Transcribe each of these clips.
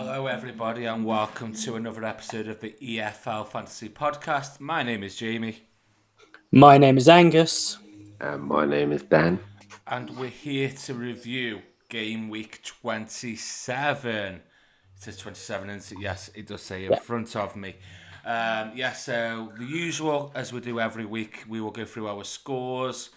Hello, everybody, and welcome to another episode of the EFL Fantasy Podcast. My name is Jamie. My name is Angus. And my name is Dan. And we're here to review game week 27. It says 27, isn't it? Yes, it does say in front of me. So the usual, as we do every week, we will go through our scores,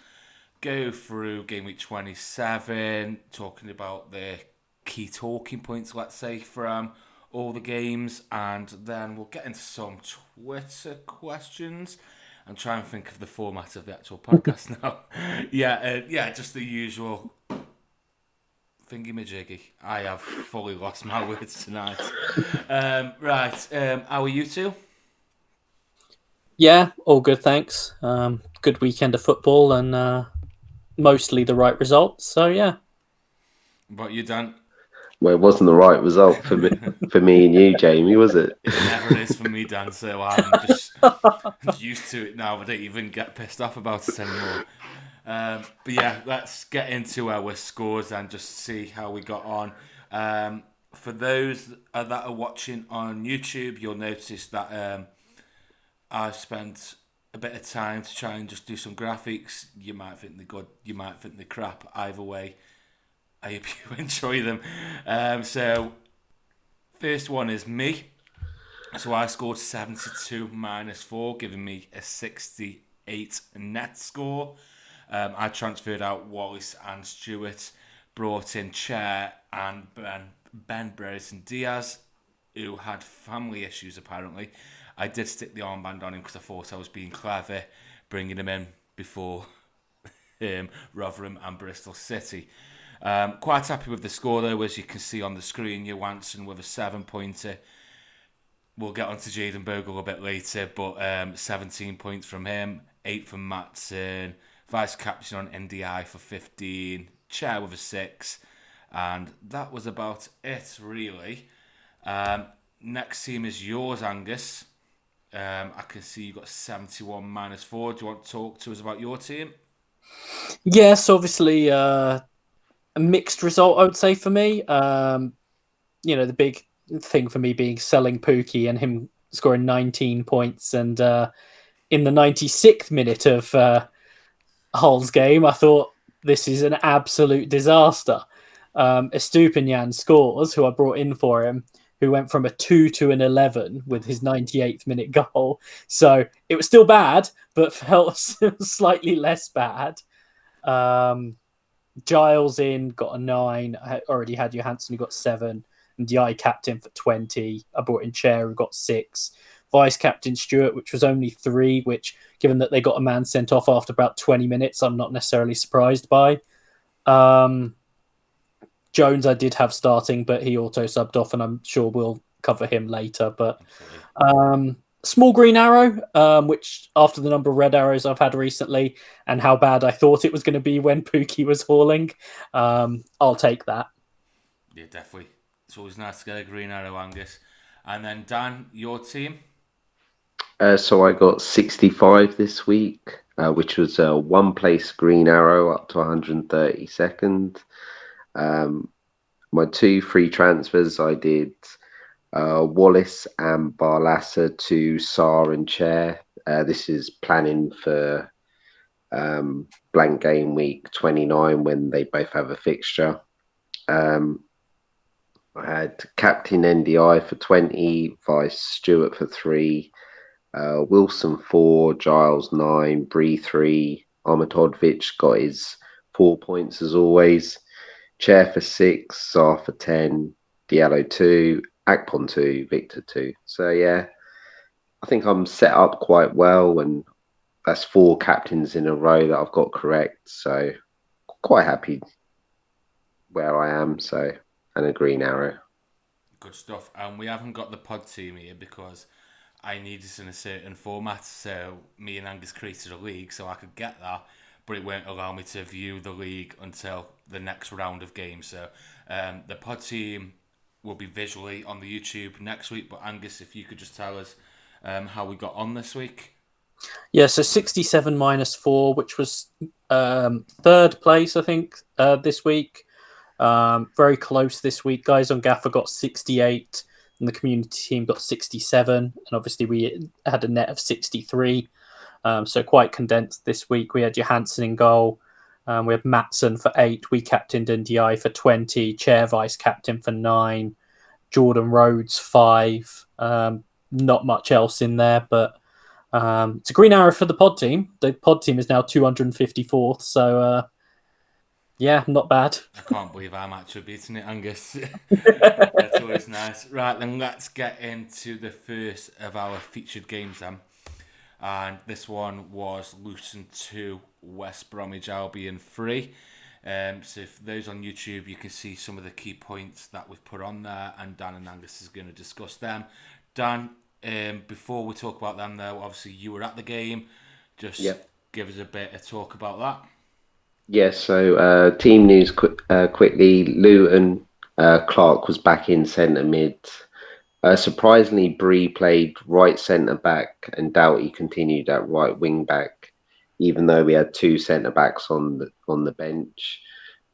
go through game week 27, talking about the key talking points, let's say, from all the games, and then we'll get into some Twitter questions and try and think of the format of the actual podcast now. Just the usual thingy-majiggy. I have fully lost my words tonight. How are you two? Yeah, all good, thanks. Good weekend of football and mostly the right results. So yeah. What you done? Well, it wasn't the right result for me and you, Jamie, was it? It never is for me, Dan, so I'm just used to it now. I don't even get pissed off about it anymore. But yeah, let's get into our scores and just see how we got on. For those that are watching on YouTube, you'll notice that I spent a bit of time to try and just do some graphics. You might think they're good, you might think they're crap. Either way, I hope you enjoy them. So, first one is me. So I scored 72 minus 4, giving me a 68 net score. I transferred out Wallace and Stewart, brought in Chair and Ben Brereton Diaz, who had family issues apparently. I did stick the armband on him because I thought I was being clever, bringing him in before Rotherham and Bristol City. Quite happy with the score though, as you can see on the screen. Johansson with a 7-pointer. We'll get on to Jaden Bogle a bit later, but 17 points from him, 8 from Matson, vice captain on NDI for 15, Chair with a 6, and that was about it really. Next team is yours, Angus. I can see you got 71 minus 4. Do you want to talk to us about your team? Yes, obviously a mixed result, I would say, for me. The big thing for me being selling Pukki and him scoring 19 points, and in the 96th minute of Hull's game, I thought this is an absolute disaster. Estupinian scores, who I brought in for him, who went from a 2 to an 11 with his 98th minute goal. So it was still bad, but felt slightly less bad. Giles in got a 9. I already had Johansson, who got 7. And DI captain for 20. I brought in Chair, who got 6. Vice captain Stewart, which was only 3, which, given that they got a man sent off after about 20 minutes, I'm not necessarily surprised by. Jones I did have starting, but he auto subbed off, and I'm sure we'll cover him later. But small green arrow, which after the number of red arrows I've had recently and how bad I thought it was going to be when Pukki was hauling, I'll take that. Yeah, definitely. It's always nice to get a green arrow, Angus. And then Dan, your team? So I got 65 this week, which was a one-place green arrow up to 132nd. My 2 free transfers, I did Wallace and Barlassa to Saar and Chair. This is planning for blank game week 29 when they both have a fixture. I had captain NDI for 20, vice Stewart for 3, Wilson 4, Giles 9, Bree 3, Armatodvich got his 4 points as always, Chair for 6, Saar for 10, Diallo 2, Akpon 2, Victor 2. So yeah, I think I'm set up quite well, and that's 4 captains in a row that I've got correct. So quite happy where I am. So, and a green arrow. Good stuff. And we haven't got the pod team here because I need it in a certain format. So me and Angus created a league so I could get that, but it won't allow me to view the league until the next round of games. So the pod team will be visually on the YouTube next week. But Angus, if you could just tell us how we got on this week. Yeah, so 67 minus 4, which was third place, I think, this week. Very close this week. Guys on Gaffr got 68, and the community team got 67. And obviously, we had a net of 63. So quite condensed this week. We had Johansson in goal. We had Matson for 8. We captained NDI for 20. Chair vice captain for 9. Jordan Rhodes 5. Not much else in there, but it's a green arrow for the pod team. The pod team is now 254th. So yeah, not bad. I can't believe I'm actually beating it, Angus. That's always nice. Right, then let's get into the first of our featured games then. And this one was Luton 2, West Bromwich Albion 3. So for those on YouTube, you can see some of the key points that we've put on there, and Dan and Angus is going to discuss them. Dan, before we talk about them though, obviously you were at the game. Just give us a bit of talk about that. Yes, so team news quickly. Luton, Clark was back in centre mid. Surprisingly, Bree played right centre back and Doughty continued at right wing back, even though we had 2 centre backs on the bench.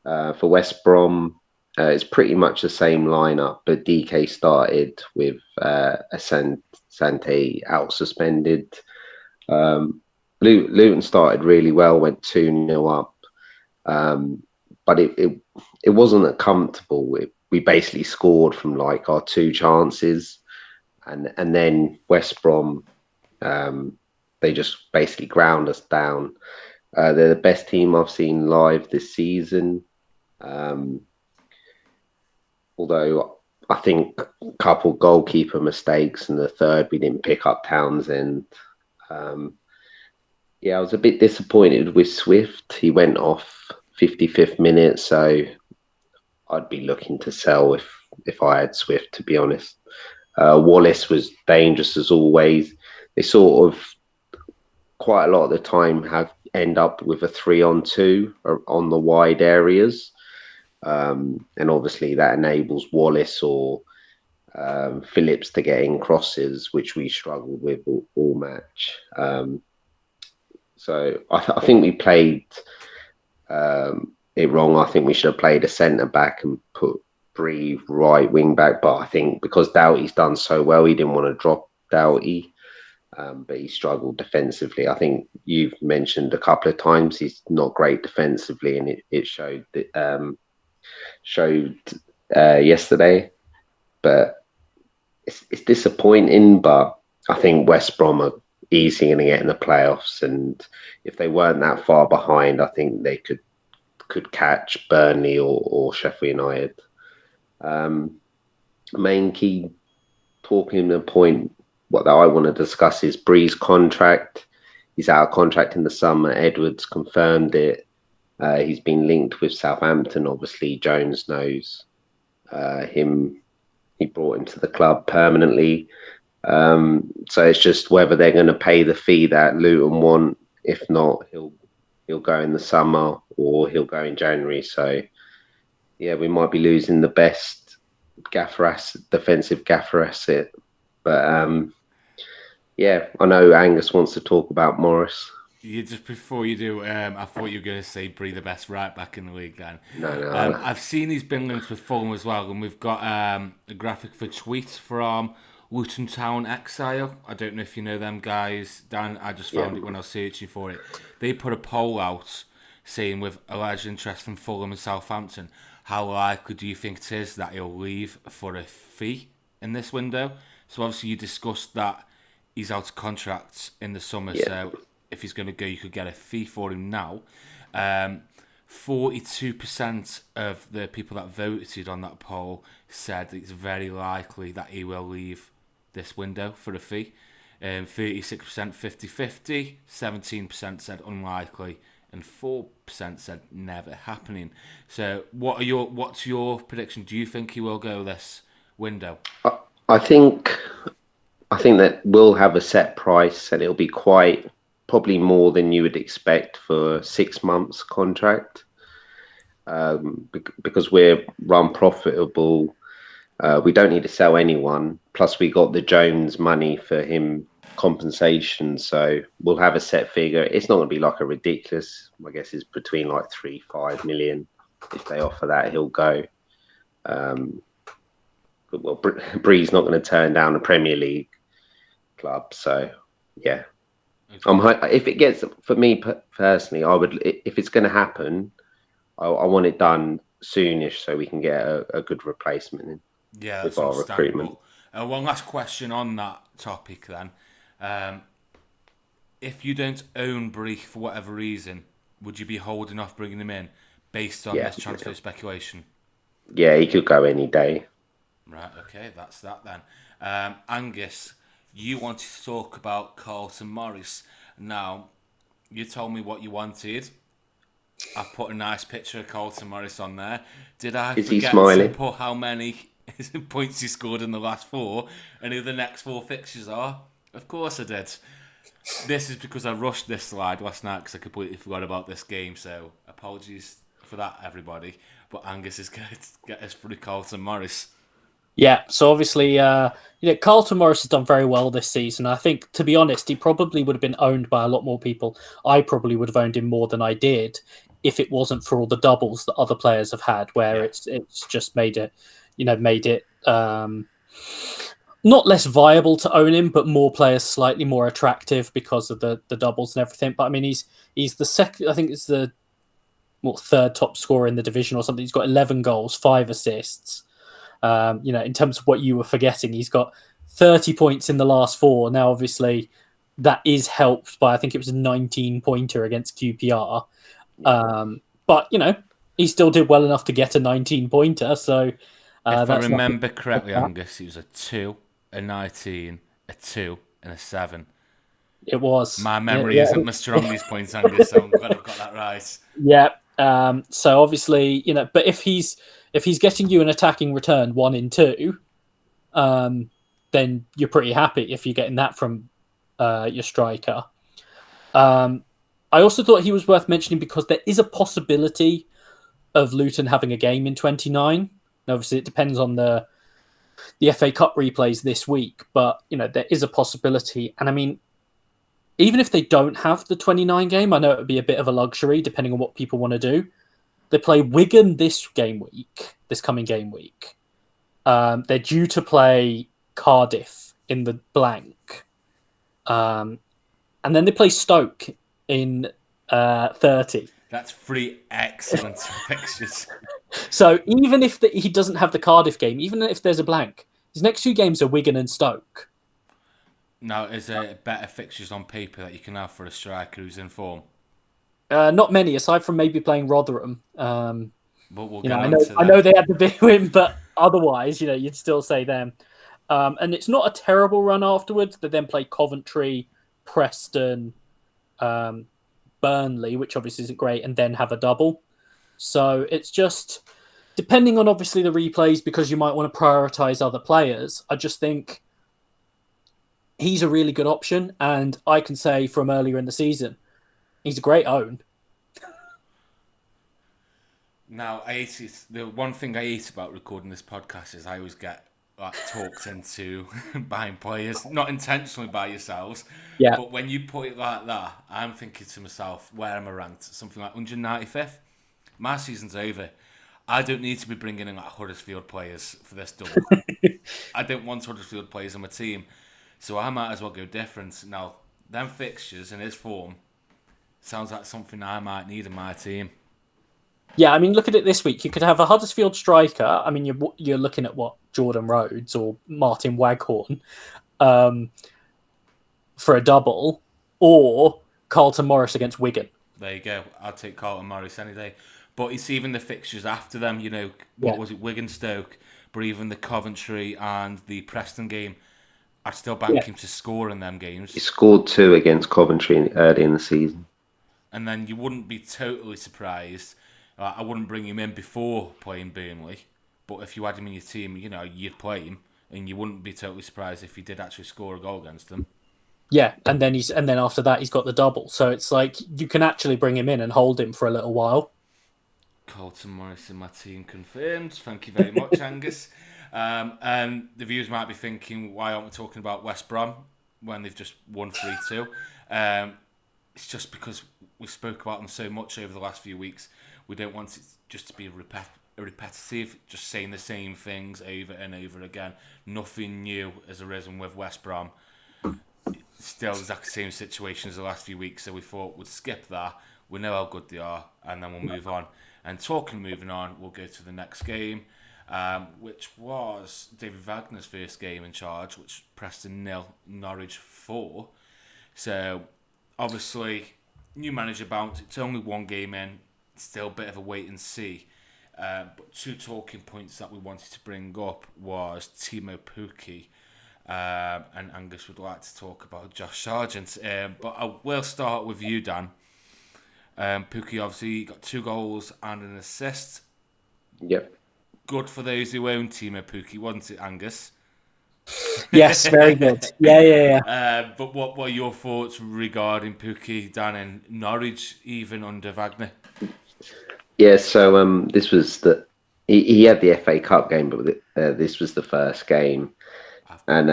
For West Brom, it's pretty much the same lineup, but DK started with Asante out suspended. Luton started really well, went 2-0 up. But it wasn't comfortable. We basically scored from like our 2 chances, and then West Brom, they just basically ground us down. They're the best team I've seen live this season. Although I think a couple goalkeeper mistakes, and the third we didn't pick up Townsend. I was a bit disappointed with Swift. He went off 55th minute, so I'd be looking to sell if I had Swift, to be honest. Wallace was dangerous as always. They sort of quite a lot of the time end up with a 3-on-2 on the wide areas, and obviously that enables Wallace or Phillips to get in crosses, which we struggled with all match. So I think we played it wrong. I think we should have played a centre back and put Bree right wing back. But I think because Doughty's done so well, he didn't want to drop Doughty, but he struggled defensively. I think you've mentioned a couple of times he's not great defensively, and it showed yesterday. But it's disappointing. But I think West Brom are easy going to get in the playoffs, and if they weren't that far behind, I think they could catch Burnley or Sheffield United. Main key talking the point what I want to discuss is Bree's contract. He's out of contract in the summer. Edwards confirmed it. He's been linked with Southampton. Obviously, Jones knows him. He brought him to the club permanently. So it's just whether they're going to pay the fee that Luton want. If not, he'll go in the summer or he'll go in January. So yeah, we might be losing the best defensive Gaffr asset. But yeah, I know Angus wants to talk about Morris. Just before you do, I thought you were going to say Bree the best right back in the league then. No. I've seen he's been linked with Fulham as well, and we've got a graphic for tweets from Luton Town Exile. I don't know if you know them guys, Dan. I just found it when I was searching for it. They put a poll out saying, with alleged interest from Fulham and Southampton, how likely do you think it is that he'll leave for a fee in this window? So obviously you discussed that he's out of contract in the summer, so if he's going to go, you could get a fee for him now. 42% of the people that voted on that poll said it's very likely that he will leave this window for a fee. 36% 50-50, 17% said unlikely, and 4% said never happening. So what's your prediction? Do you think he will go this window? I think that we'll have a set price, and it'll be probably more than you would expect for 6 months contract, because we're run profitable. We don't need to sell anyone. Plus, we got the Jones money for him compensation, so we'll have a set figure. It's not going to be like a ridiculous. I guess it's between like 3-5 million. if they offer that, he'll go. But well, Bree's not going to turn down a Premier League club, so yeah. Okay. If it gets, for me personally, I would, if it's going to happen, I want it done soonish so we can get a good replacement in Yeah, with that's our recruitment. understandable. One last question on that topic then. If you don't own Bree for whatever reason, would you be holding off bringing him in based on this transfer speculation? Yeah, he could go any day. Right, okay, that's that then. Angus, you wanted to talk about Carlton Morris. Now, you told me what you wanted. I put a nice picture of Carlton Morris on there. Did I Is he forget to smiling? put how many points he scored in the last 4 and who the next 4 fixtures are? Of course I did. This is because I rushed this slide last night because I completely forgot about this game, so apologies for that, everybody. But Angus is going to get us through Carlton Morris. Yeah, so obviously, Carlton Morris has done very well this season. I think, to be honest, he probably would have been owned by a lot more people. I probably would have owned him more than I did if it wasn't for all the doubles that other players have had, where it's just made it, not less viable to own him, but more players slightly more attractive because of the doubles and everything. But I mean, he's the second. I think it's the third top scorer in the division or something. He's got 11 goals, 5 assists. In terms of what you were forgetting, he's got 30 points in the last 4. Now, obviously, that is helped by, I think it was a 19-pointer against QPR. But, he still did well enough to get a 19-pointer. So, if I remember correctly, Angus, it was a 2, a 19, a 2, and a 7. It was. My memory isn't my strongest points, Angus, so I'm glad I've got that right. Yeah. So obviously, but if he's getting you an attacking return 1 in 2, then you're pretty happy if you're getting that from your striker. I also thought he was worth mentioning because there is a possibility of Luton having a game in 29. Obviously, it depends on the FA Cup replays this week, but there is a possibility. And I mean, even if they don't have the 29 game, I know it would be a bit of a luxury depending on what people want to do. They play Wigan this coming game week. They're due to play Cardiff in the blank. And then they play Stoke in 30. That's 3 excellent fixtures. So even if he doesn't have the Cardiff game, even if there's a blank, his next 2 games are Wigan and Stoke. Now, is there better fixtures on paper that you can have for a striker who's in form? Not many, aside from maybe playing Rotherham. But we'll get I on to that. know they had the big win, but otherwise, you'd still say them. And it's not a terrible run afterwards. They then play Coventry, Preston, Burnley, which obviously isn't great, and then have a double. So it's just depending on obviously the replays because you might want to prioritize other players. I just think he's a really good option, and I can say from earlier in the season, he's a great own. Now, the one thing I hate about recording this podcast is I always get talked into buying players, not intentionally by yourselves, but when you put it like that, I'm thinking to myself, where am I ranked? Something like 195th? My season's over. I don't need to be bringing in Huddersfield players for this double. I don't want Huddersfield players on my team, so I might as well go different. Now, them fixtures in his form sounds like something I might need in my team. Yeah, I mean, look at it this week. You could have a Huddersfield striker. I mean, you're looking at Jordan Rhodes or Martin Waghorn for a double, or Carlton Morris against Wigan. There you go. I'll take Carlton Morris any day. But it's even the fixtures after them. Was it? Wigan, Stoke, but even the Coventry and the Preston game. I'd still bank him to score in them games. He scored 2 against Coventry early in the season. And then you wouldn't be totally surprised. I wouldn't bring him in before playing Burnley, but if you had him in your team, you'd play him, and you wouldn't be totally surprised if he did actually score a goal against them. Yeah, and then after that he's got the double, so it's like you can actually bring him in and hold him for a little while. Carlton Morris in my team confirmed. Thank you very much, Angus. And the viewers might be thinking, why aren't we talking about West Brom when they've just won 3-2? It's just because we spoke about them so much over the last few weeks. We don't want it just to be repetitive, just saying the same things over and over again. Nothing new has arisen with West Brom. Still exactly the same situation as the last few weeks, so we thought we'd skip that. We know how good they are, and then we'll move on. And moving on, we'll go to the next game, which was David Wagner's first game in charge, which Preston 0, Norwich 4. So, obviously, new manager bounce. It's only one game in. Still a bit of a wait and see. But two talking points that we wanted to bring up was Timo Pukki, and Angus would like to talk about Josh Sargent. But I will start with you, Dan. Pukki obviously got 2 goals and an assist. Yep. Good for those who own Timo Pukki, wasn't it, Angus? Yes, very good. Yeah. But what were your thoughts regarding Pukki, Dan, and Norwich, even under Wagner? Yeah, so this was he had the FA Cup game, but this was the first game, and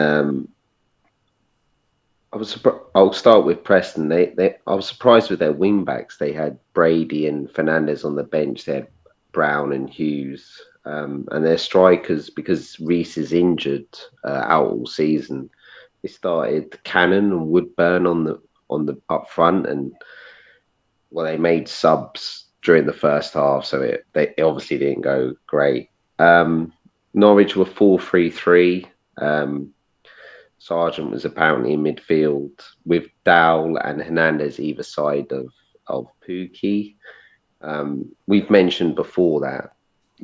I was I'll start with Preston. I was surprised with their wing backs. They had Brady and Fernandez on the bench. They had Brown and Hughes, and their strikers, because Reece is injured out all season. They started Cannon and Woodburn on the up front, and well, they made subs during the first half, so it obviously didn't go great. Norwich were 4-3-3. Sargent was apparently in midfield with Dowell and Hernandez either side of Pukki. We've mentioned before that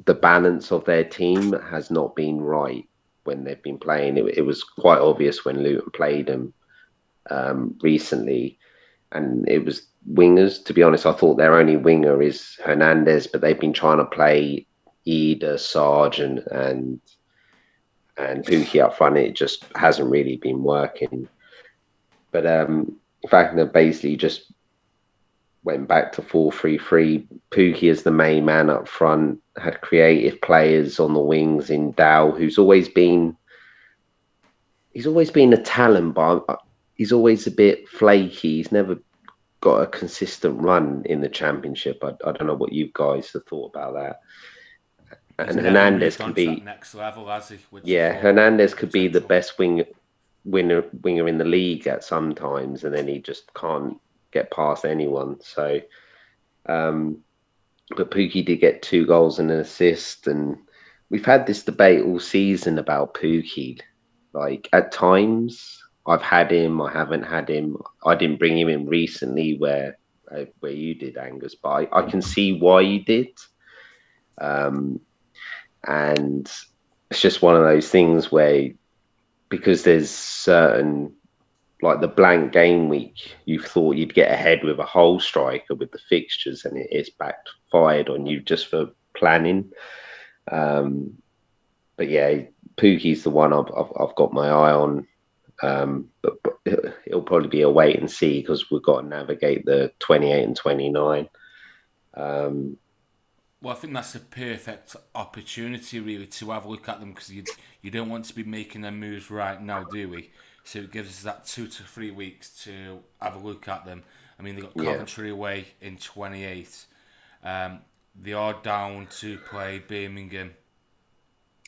the balance of their team has not been right when they've been playing. It was quite obvious when Luton played them recently, and it was wingers. To be honest, I thought their only winger is Hernandez, but they've been trying to play Eder, Sargent, and Pukki up front. It just hasn't really been working. But Wagner basically just went back to 4-3-3. Pukki as the main man up front, had creative players on the wings in Dow, who's always been a talent, but he's always a bit flaky. He's never got a consistent run in the Championship. I don't know what you guys have thought about that. And Hernandez can be next level, has he? Hernandez could be the best winger in the league at some times, and then he just can't get past anyone. So, but Pukki did get 2 goals and an assist, and we've had this debate all season about Pukki. Like, at times, I've had him, I haven't had him. I didn't bring him in recently where you did, Angus, but I can see why you did. And it's just one of those things where, because there's certain, like the blank game week, you thought you'd get ahead with a whole striker with the fixtures, and it's backfired on you just for planning. But yeah, Pukki's the one I've got my eye on. But it'll probably be a wait and see, because we've got to navigate the 28 and 29. Well, I think that's a perfect opportunity, really, to have a look at them, because you don't want to be making them moves right now, do we? So it gives us that 2 to 3 weeks to have a look at them. I mean, they got Coventry away in 28. They are down to play Birmingham.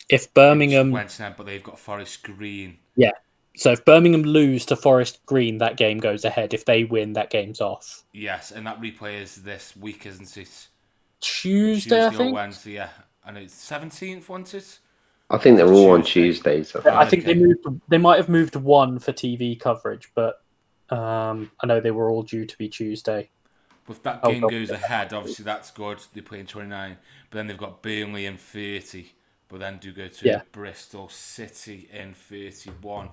If Birmingham, 29, but they've got Forest Green. Yeah. So if Birmingham lose to Forest Green, that game goes ahead. If they win, that game's off. Yes, and that replay is this week, isn't it? Tuesday, I think. Or Wednesday, yeah. And it's 17th, wasn't it? I think they're all on Tuesdays. I think they might have moved one for TV coverage, but I know they were all due to be Tuesday. But if that game goes ahead, obviously that's good. They play in 29, but then they've got Burnley in 30, but then do go to Bristol City in 31.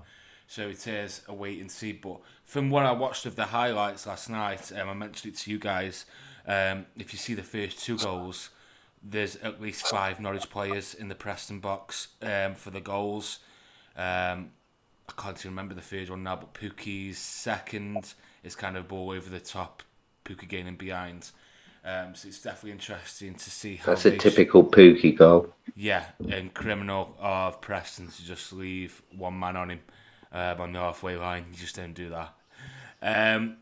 So it is a wait and see. But from what I watched of the highlights last night, I mentioned it to you guys, if you see the first 2 goals, there's at least 5 Norwich players in the Preston box for the goals. I can't even remember the third one now, but Pukki's second is kind of ball over the top, Pukki gaining behind. So it's definitely interesting to see how that's a typical Pukki goal. Yeah, and criminal of Preston to just leave one man on him on the halfway line. You just don't do that.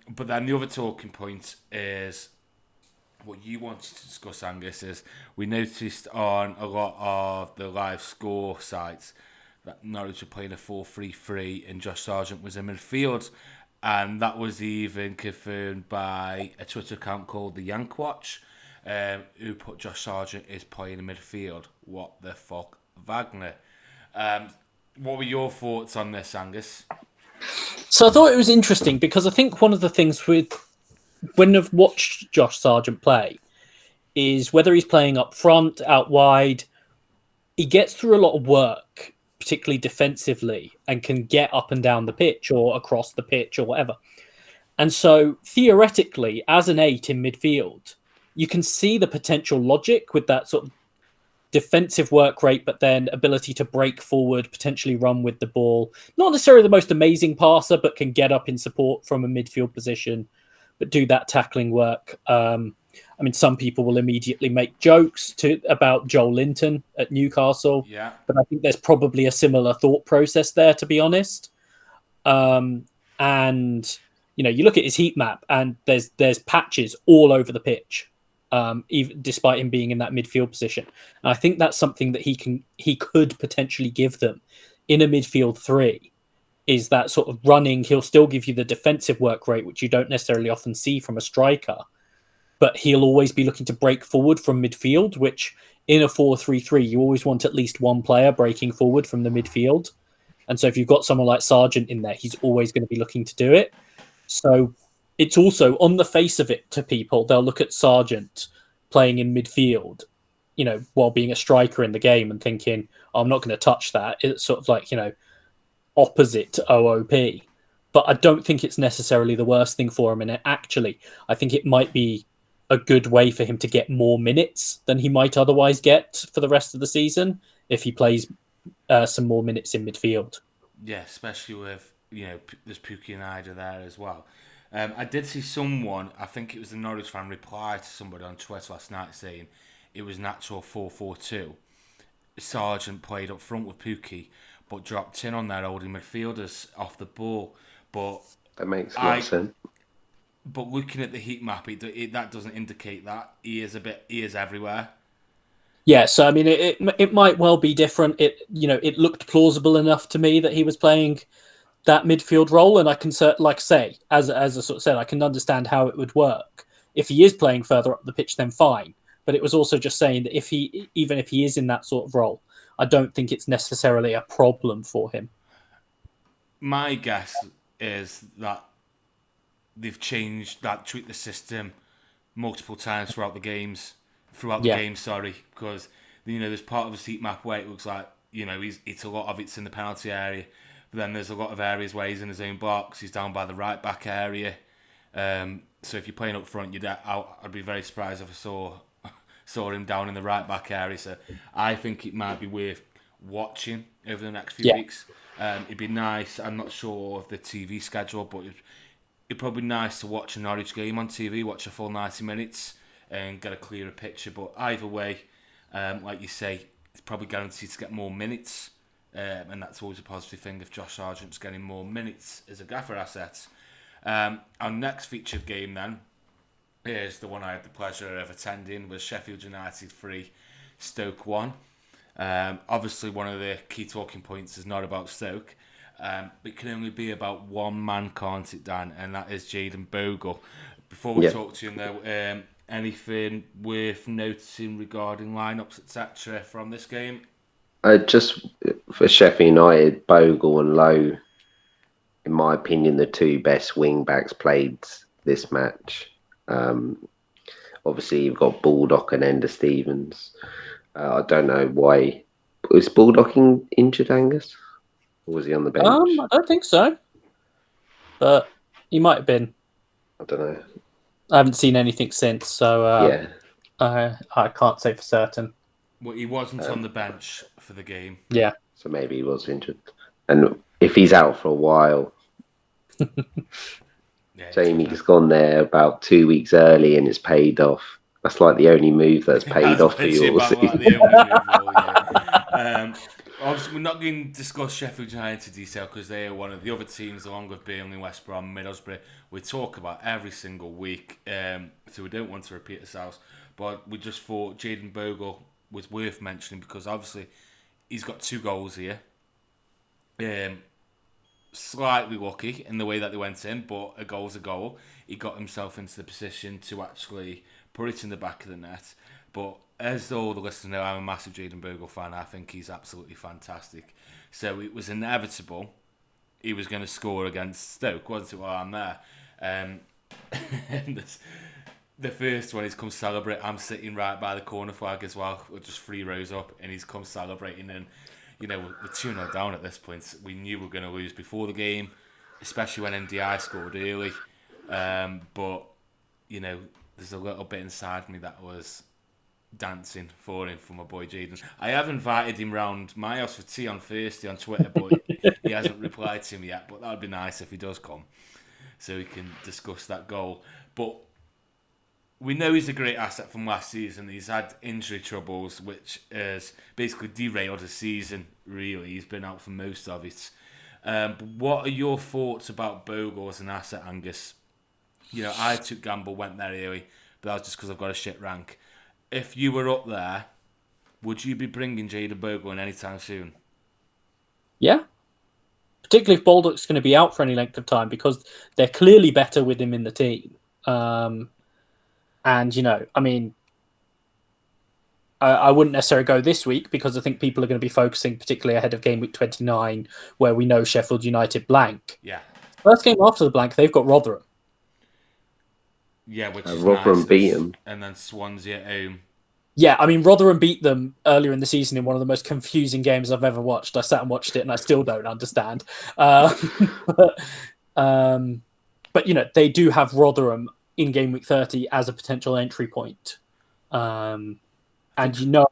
But then the other talking point is what you wanted to discuss, Angus, is we noticed on a lot of the live score sites that Norwich were playing a 4-3-3 and Josh Sargent was in midfield. And that was even confirmed by a Twitter account called the Yank Watch, who put Josh Sargent is playing in midfield. What the fuck, Wagner? What were your thoughts on this, Angus? So I thought it was interesting because I think one of the things with when I've watched Josh Sargent play is whether he's playing up front, out wide, he gets through a lot of work, particularly defensively, and can get up and down the pitch or across the pitch or whatever. And so theoretically, as an 8 in midfield, you can see the potential logic with that sort of defensive work rate, but then ability to break forward, potentially run with the ball. Not necessarily the most amazing passer, but can get up in support from a midfield position, but do that tackling work. I mean, some people will immediately make jokes about Joel Linton at Newcastle, but I think there's probably a similar thought process there, to be honest. And you look at his heat map, and there's patches all over the pitch, even despite him being in that midfield position. And I think that's something that he could potentially give them in a midfield 3. Is that sort of running? He'll still give you the defensive work rate, which you don't necessarily often see from a striker. But he'll always be looking to break forward from midfield, which in a 4-3-3, you always want at least one player breaking forward from the midfield. And so if you've got someone like Sargent in there, he's always going to be looking to do it. So it's also, on the face of it to people, they'll look at Sargent playing in midfield, while being a striker in the game and thinking, I'm not going to touch that. It's sort of like, opposite to OOP. But I don't think it's necessarily the worst thing for him. And actually, I think it might be a good way for him to get more minutes than he might otherwise get for the rest of the season if he plays some more minutes in midfield. Yeah, especially with, there's Pukki and Ida there as well. I did see someone, I think it was the Norwich fan, reply to somebody on Twitter last night saying it was an actual 4-4-2. Sargent played up front with Pukki, but dropped in on their holding midfielders off the ball. But that makes no sense. But looking at the heat map, that doesn't indicate that. He is everywhere. Yeah, so I mean, it might well be different. It looked plausible enough to me that he was playing that midfield role, and I can say, as I sort of said, I can understand how it would work. If he is playing further up the pitch, then fine. But it was also just saying that even if he is in that sort of role, I don't think it's necessarily a problem for him. My guess is that they've tweaked the system multiple times throughout the game, because there's part of his heat map where it looks like it's a lot of it's in the penalty area, but then there's a lot of areas where he's in his own box. He's down by the right back area. So if you're playing up front, I'd be very surprised if I saw him down in the right back area. So I think it might be worth watching over the next few weeks. It'd be nice. I'm not sure of the TV schedule, but it'd probably be nice to watch a Norwich game on TV, watch a full 90 minutes and get a clearer picture. But either way, like you say, it's probably guaranteed to get more minutes, and that's always a positive thing if Josh Sargent's getting more minutes as a Gaffr asset. Our next featured game then is the one I had the pleasure of attending, was Sheffield United 3, Stoke 1. Obviously, one of the key talking points is not about Stoke. It can only be about one man, can't it, Dan? And that is Jayden Bogle. Before we talk to you, though, anything worth noticing regarding lineups, etc., from this game? Just for Sheffield United, Bogle and Lowe, in my opinion, the two best wing backs played this match. Obviously, you've got Baldock and Ender Stevens. I don't know why. Was Baldock injured, Angus? Or was he on the bench? I don't think so. But he might have been. I don't know. I haven't seen anything since, so I can't say for certain. Well, he wasn't on the bench for the game. Yeah. So maybe he was injured. And if he's out for a while, Jamie's gone there about 2 weeks early and it's paid off. That's like the only move that's paid off for you all season. Obviously, we're not going to discuss Sheffield United in detail because they are one of the other teams, along with Burnley, West Brom, Middlesbrough, we talk about every single week. So we don't want to repeat ourselves. But we just thought Jayden Bogle was worth mentioning because obviously he's got 2 goals here. Slightly lucky in the way that they went in, but a goal's a goal. He got himself into the position to actually put it in the back of the net. But as all the listeners know, I'm a massive Jayden Bogle fan. I think he's absolutely fantastic. So it was inevitable he was going to score against Stoke, wasn't it, while I'm there? And the first one, he's come celebrate. I'm sitting right by the corner flag as well, just 3 rows up, and he's come celebrating. And you know, we're 2-0 down at this point. We knew we were going to lose before the game, especially when NDI scored early. But, you know, there's a little bit inside me that was dancing for him, for my boy Jayden. I have invited him round my house for tea on Thursday on Twitter, but he hasn't replied to me yet. But that would be nice if he does come, so we can discuss that goal. But we know he's a great asset from last season. He's had injury troubles, which has basically derailed his season, really. He's been out for most of it. But what are your thoughts about Bogle as an asset, Angus? You know, I took gamble, went there early, but that was just because I've got a shit rank. If you were up there, would you be bringing Jayden Bogle in anytime soon? Yeah. Particularly if Baldock's going to be out for any length of time, because they're clearly better with him in the team. And, you know, I mean, I wouldn't necessarily go this week because I think people are going to be focusing particularly ahead of game week 29, where we know Sheffield United blank. Yeah. First game after the blank, they've got Rotherham. Yeah, which is Rotherham nice. beat them. And then Swansea at home. Yeah, I mean, Rotherham beat them earlier in the season in one of the most confusing games I've ever watched. I sat and watched it and I still don't understand. But, you know, they do have Rotherham in game week 30 as a potential entry point. And, you know,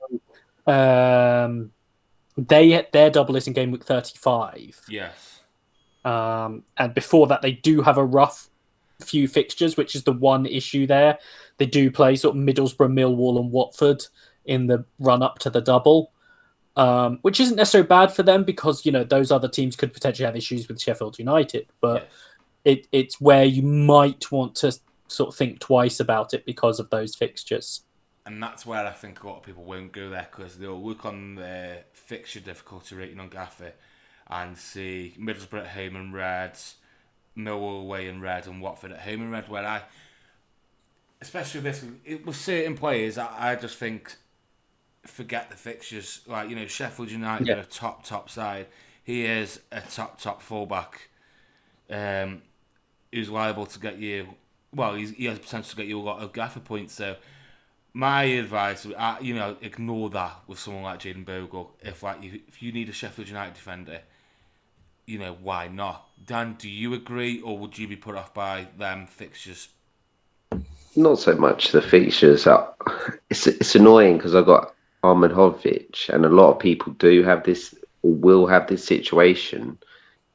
their double is in game week 35. Yes. And before that, they do have a rough few fixtures, which is the one issue there. They do play sort of Middlesbrough, Millwall and Watford in the run up to the double, which isn't necessarily bad for them because, you know, those other teams could potentially have issues with Sheffield United, but yes, it's where you might want to sort of think twice about it because of those fixtures. And that's where I think a lot of people won't go there because they'll look on the fixture difficulty rating on Gaffr and see Middlesbrough at home and red, Millwall away in red, and Watford at home in red. Where especially with certain players, I just think forget the fixtures. Like, you know, Sheffield United are a top side. He is a top fullback who's liable to get you. Well, he has potential to get you a lot of Gaffr points. So my advice, you know, ignore that with someone like Jayden Bogle. If you need a Sheffield United defender, you know, why not? Dan, do you agree, or would you be put off by them fixtures? Not so much the fixtures. It's annoying because I've got Ahmedhovic, and a lot of people do have this, or will have this situation.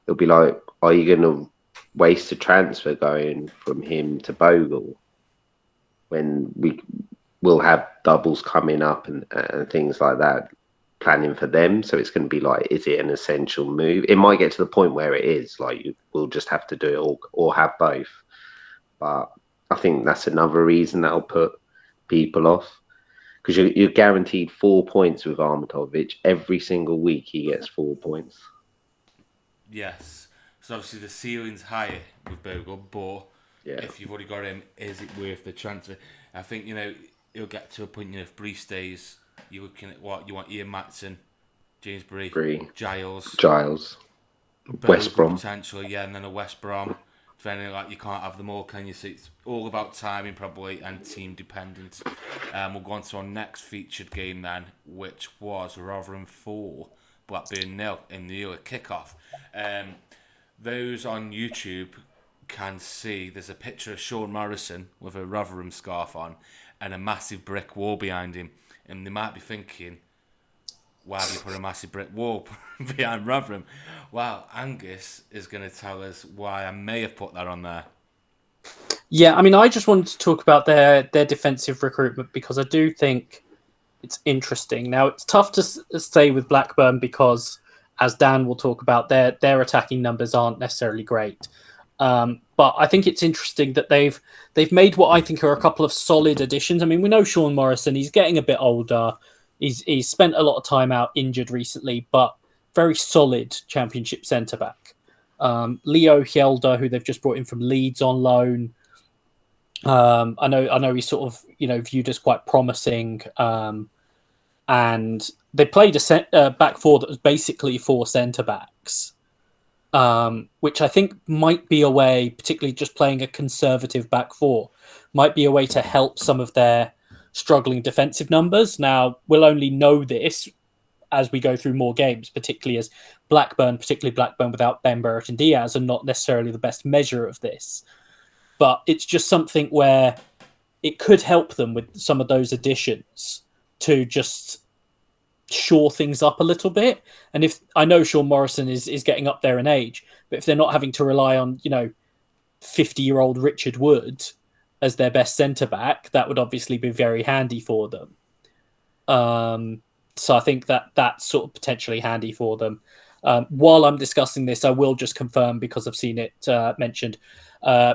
It'll be like, are you going to waste a transfer going from him to Bogle when we will have doubles coming up and things like that, planning for them? So it's going to be like, is it an essential move? It might get to the point where it is like we'll just have to do it or have both. But I think that's another reason that'll put people off, because you're guaranteed 4 points with Ahmedhovic. Every single week he gets 4 points. Yes. So obviously the ceiling's higher with Bogle, but if you've already got him, is it worth the transfer? I think, you know, it'll get to a point, you know, if Bree stays, you're looking at what you want: Ian Matson, James Bree, Giles, West Brom potentially, and then a West Brom. Depending, like, you can't have them all, can you? So it's all about timing probably and team dependent. We'll go on to our next featured game then, which was Rotherham 4, Blackburn 0 in the early kickoff. Those on YouTube can see there's a picture of Sean Morrison with a Rotherham scarf on and a massive brick wall behind him, and they might be thinking, why do you put a massive brick wall behind Rotherham? Well, Angus is going to tell us why I may have put that on there. Yeah, I mean, I just wanted to talk about their defensive recruitment because I do think it's interesting. Now, it's tough to say with Blackburn because, as Dan will talk about, their attacking numbers aren't necessarily great. But I think it's interesting that they've made what I think are a couple of solid additions. I mean, we know Sean Morrison; he's getting a bit older. He's spent a lot of time out injured recently, but very solid Championship centre back. Leo Hjelde, who they've just brought in from Leeds on loan. I know he's sort of viewed as quite promising, and they played a back four that was basically four centre backs, which I think might be a way, particularly just playing a conservative back four, might be a way to help some of their struggling defensive numbers. Now, we'll only know this as we go through more games, particularly Blackburn without Ben Brereton Diaz, are not necessarily the best measure of this. But it's just something where it could help them with some of those additions to just shore things up a little bit. And if I know Sean Morrison is getting up there in age, but if they're not having to rely on 50-year-old Richard Wood as their best centre back, that would obviously be very handy for them. So I think that's sort of potentially handy for them. While I'm discussing this, I will just confirm, because I've seen it mentioned,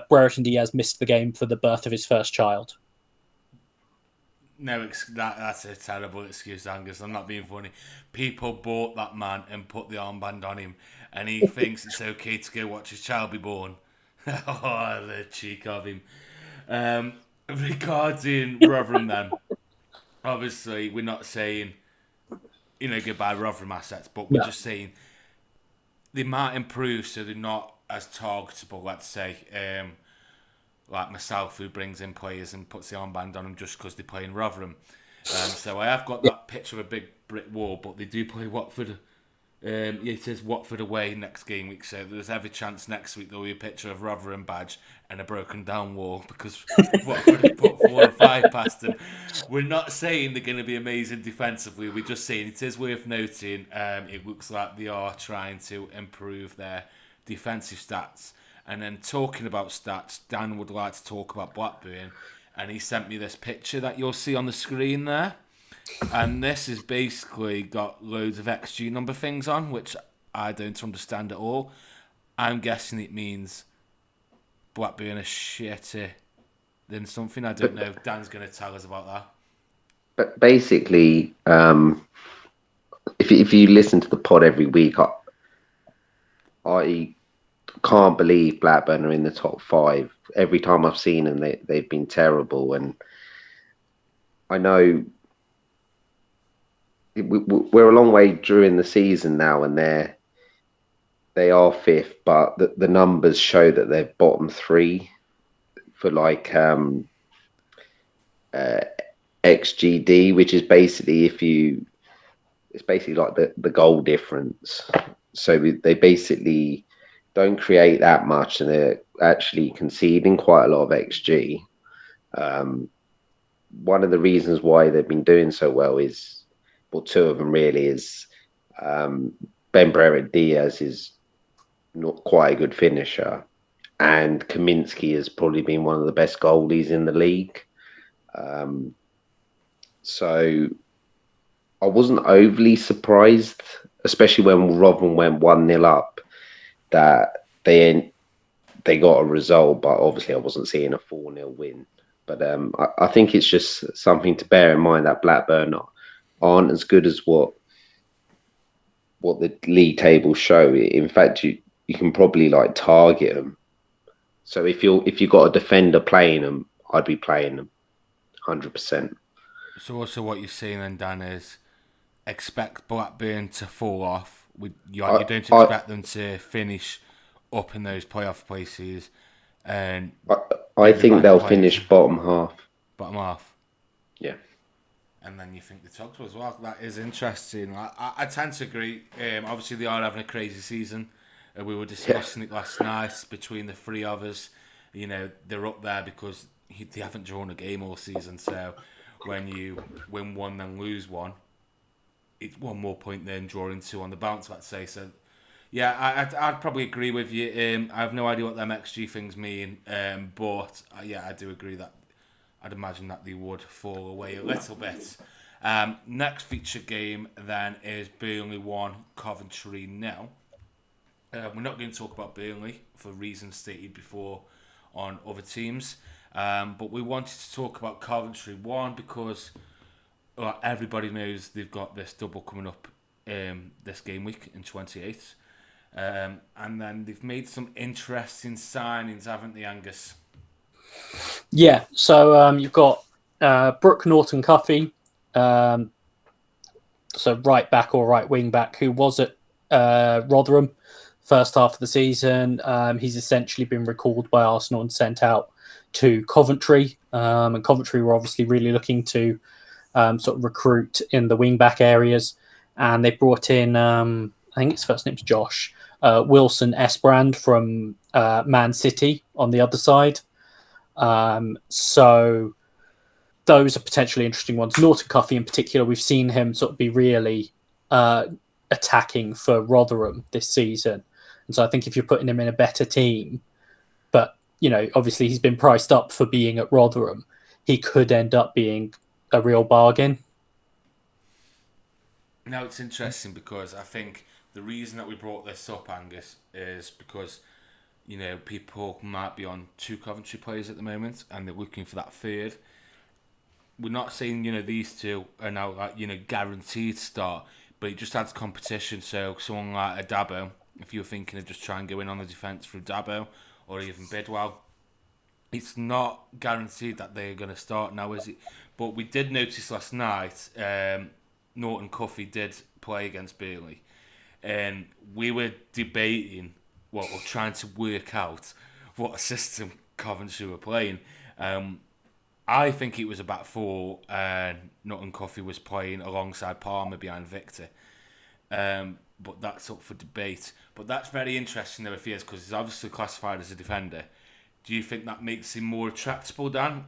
Brereton Diaz missed the game for the birth of his first child. No, that's a terrible excuse, Angus. I'm not being funny. People bought that man and put the armband on him, and he thinks it's okay to go watch his child be born. Oh, the cheek of him. Regarding Rotherham, then, obviously we're not saying goodbye Rotherham assets, but we're just saying they might improve so they're not as targetable, let's say, like myself, who brings in players and puts the armband on them just because they play in Rotherham. So I have got that picture of a big brick wall, but they do play Watford. It is Watford away next game week, so there's every chance next week there'll be a picture of Rotherham badge and a broken down wall because Watford have put 4 or 5 past them. We're not saying they're going to be amazing defensively, we're just saying it is worth noting it looks like they are trying to improve their defensive stats. And then talking about stats, Dan would like to talk about Blackburn, and he sent me this picture that you'll see on the screen there. And this has basically got loads of XG number things on, which I don't understand at all. I'm guessing it means Blackburn are shitter than something. I don't know. Dan's going to tell us about that. But basically, if you listen to the pod every week, I can't believe Blackburn are in the top 5. Every time I've seen them, they've been terrible. And I know we're a long way during the season now, and they are 5th, but the numbers show that they're bottom 3 for XGD, which is basically it's basically like the goal difference. So they basically don't create that much, and they're actually conceding quite a lot of XG. One of the reasons why they've been doing so well is, well, 2 of them really, is Ben Brereton Diaz is not quite a good finisher, and Kaminsky has probably been one of the best goalies in the league. So I wasn't overly surprised, especially when Rotherham went 1-0 up, that they got a result, but obviously I wasn't seeing a 4-0 win. But I think it's just something to bear in mind that Blackburn aren't as good as what the league tables show. In fact, you can probably target them. So if you've got a defender playing them, I'd be playing them 100%. So also what you're saying then, Dan, is expect Blackburn to fall off. You don't expect them to finish up in those playoff places. And I think they'll finish bottom half. Bottom half? Yeah. And then you think the top as well. That is interesting. I tend to agree. Obviously, they are having a crazy season. We were discussing it last night between the 3 of us. They're up there because they haven't drawn a game all season. So when you win 1 then lose 1, it's 1 more point than drawing 2 on the bounce, let's say. So, yeah, I'd probably agree with you. I have no idea what them XG things mean. But, I do agree that I'd imagine that they would fall away a little bit. Next feature game then is Burnley 1, Coventry 0. We're not going to talk about Burnley for reasons stated before on other teams, but we wanted to talk about Coventry 1 because everybody knows they've got this double coming up this game week in 28th. And then they've made some interesting signings, haven't they, Angus? Yeah, so you've got Brooke Norton Cuffy, so right back or right wing back, who was at Rotherham first half of the season. He's essentially been recalled by Arsenal and sent out to Coventry. And Coventry were obviously really looking to sort of recruit in the wing back areas. And they brought in, I think his first name's Josh, Wilson Esbrand from Man City on the other side. So those are potentially interesting ones. Norton Cuffy in particular, we've seen him sort of be really attacking for Rotherham this season. And so I think if you're putting him in a better team, but, obviously he's been priced up for being at Rotherham, he could end up being a real bargain. Now, it's interesting because I think the reason that we brought this up, Angus, is because, people might be on 2 Coventry players at the moment and they're looking for that third. We're not saying, these 2 are now, guaranteed start, but it just adds competition. So someone like a Dabo, if you're thinking of just trying to go in on the defence through Dabo or even Bidwell, it's not guaranteed that they're going to start now, is it? But we did notice last night, Norton Cuffy did play against Burnley, and we were debating, or trying to work out what system Coventry were playing. I think it was a back 4, and Norton Cuffy was playing alongside Palmer behind Victor. But that's up for debate. But that's very interesting though if he is, because he's obviously classified as a defender. Do you think that makes him more attractable, Dan,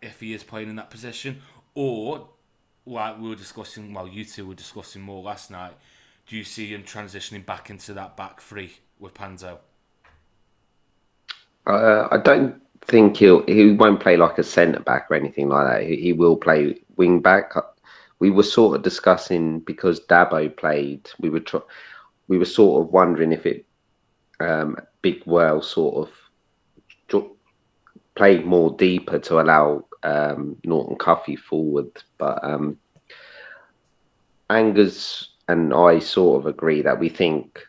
if he is playing in that position? Or, like we were discussing, you 2 were discussing more last night, do you see him transitioning back into that back 3 with Panzo? I don't think he won't play like a centre back or anything like that. He will play wing back. We were sort of discussing because Dabo played. We were sort of wondering if it Big Well sort of played more deeper to allow Norton Cuffy forward, but Angus and I sort of agree that we think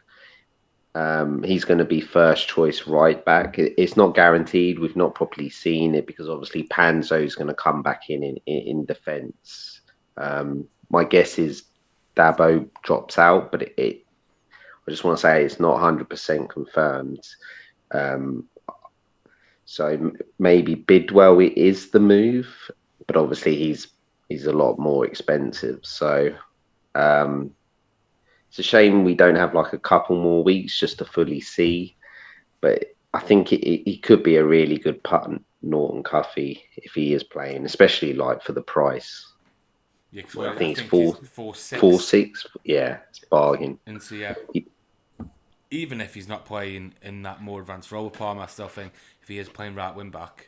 he's going to be first choice right back. It's not guaranteed. We've not properly seen it because obviously Panzo is going to come back in defence. My guess is Dabo drops out, but I just want to say it's not 100% confirmed. So maybe Bidwell is the move, but obviously he's a lot more expensive. So it's a shame we don't have like a couple more weeks just to fully see. But I think he could be a really good punt, Norton Cuffy, if he is playing, especially like for the price. Yeah, I think it's 4-6. 4-6. Yeah, it's a bargain. And so, even if he's not playing in that more advanced role with Palmer, I still think if he is playing right wing back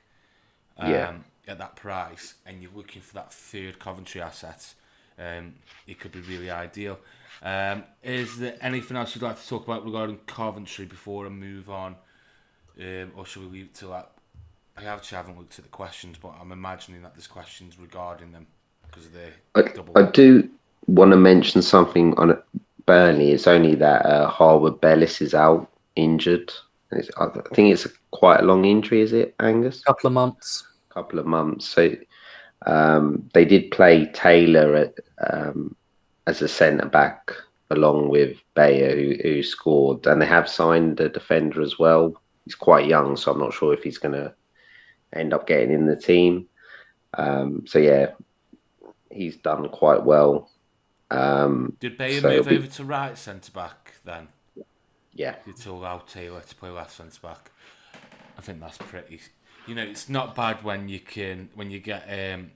at that price and you're looking for that third Coventry asset, it could be really ideal. Is there anything else you'd like to talk about regarding Coventry before I move on? Or should we leave it to that? I actually haven't looked at the questions, but I'm imagining that there's questions regarding them because of the double. I do want to mention something on Burnley. It's only that Harwood Bellis is out injured. I think it's quite a long injury, is it, Angus? Couple of months. So they did play Taylor as a centre back along with Bayer, who scored, and they have signed a defender as well. He's quite young, so I'm not sure if he's going to end up getting in the team. He's done quite well. Did Bayer move over to right centre back then? Yeah. To allow Taylor to play left centre back. I think that's pretty. It's not bad when you get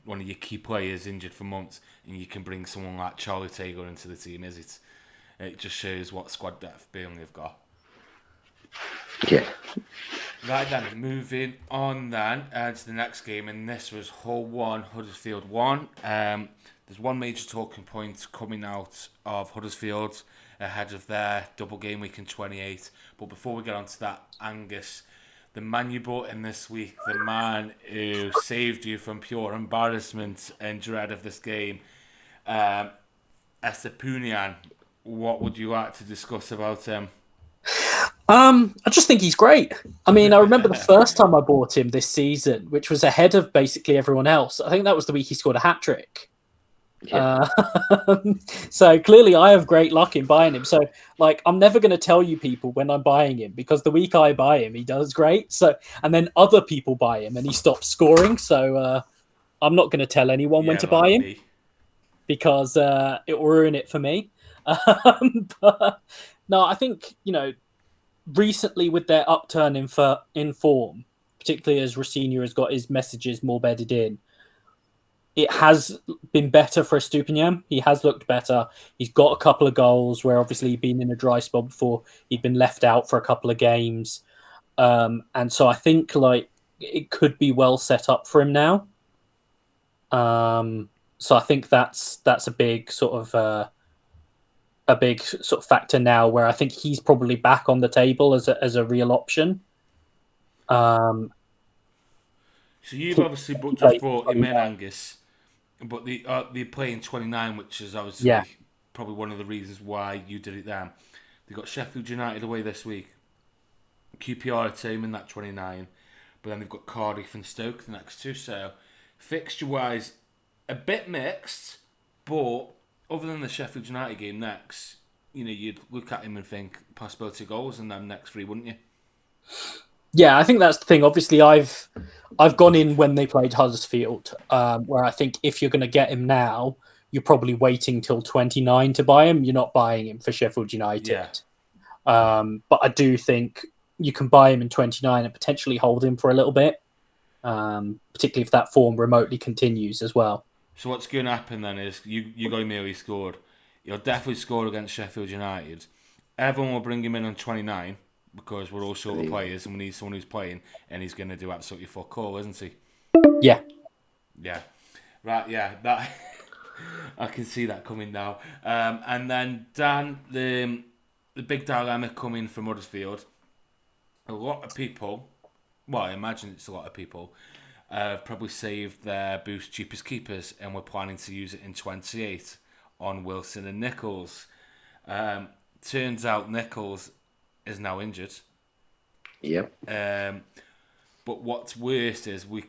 one of your key players injured for months and you can bring someone like Charlie Taylor into the team, is it? It just shows what squad depth Burnley have got. Yeah. Right then, moving on then to the next game, and this was Hull 1, Huddersfield 1. there's one major talking point coming out of Huddersfield ahead of their double game week in 28. But before we get on to that, Angus, the man you brought in this week, the man who saved you from pure embarrassment and dread of this game, Estepunian, what would you like to discuss about him? I just think he's great. I mean, I remember the first time I bought him this season, which was ahead of basically everyone else. I think that was the week he scored a hat-trick. Yeah. So clearly I have great luck in buying him. So like, I'm never going to tell you people when I'm buying him, because the week I buy him, he does great. So, and then other people buy him and he stops scoring. So I'm not going to tell anyone when to buy him, because it will ruin it for me. But no, I think, recently with their upturn in form, particularly as Rossini has got his messages more bedded in, it has been better for Estupinian. He has looked better. He's got a couple of goals where obviously he'd been in a dry spell before. He'd been left out for a couple of games. And so I think like it could be well set up for him now. So I think that's a big sort of factor now, where I think he's probably back on the table as a real option. So you've obviously just brought him in, Angus, but they're playing 29, which is obviously probably one of the reasons why you did it then. They've got Sheffield United away this week. QPR are team in that 29, but then they've got Cardiff and Stoke the next two. So fixture-wise, a bit mixed, but other than the Sheffield United game next, you'd look at him and think possibility of goals in them next three, wouldn't you? Yeah, I think that's the thing. Obviously, I've gone in when they played Huddersfield, where I think if you're going to get him now, you're probably waiting till 29 to buy him. You're not buying him for Sheffield United. Yeah. But I do think you can buy him in 29 and potentially hold him for a little bit, particularly if that form remotely continues as well. So what's going to happen then is you got him here, he scored. He'll definitely score against Sheffield United. Everyone will bring him in on 29 because we're all short of players and we need someone who's playing, and he's going to do absolutely fuck all, isn't he? Yeah. Yeah. Right, yeah. That I can see that coming now. And then Dan, the big dilemma coming from Huddersfield. A lot of people, well, I imagine it's a lot of people, probably saved their boost cheapest keepers and were planning to use it in 28 on Wilson and Nichols. Turns out Nichols is now injured. Yep. But what's worst is we've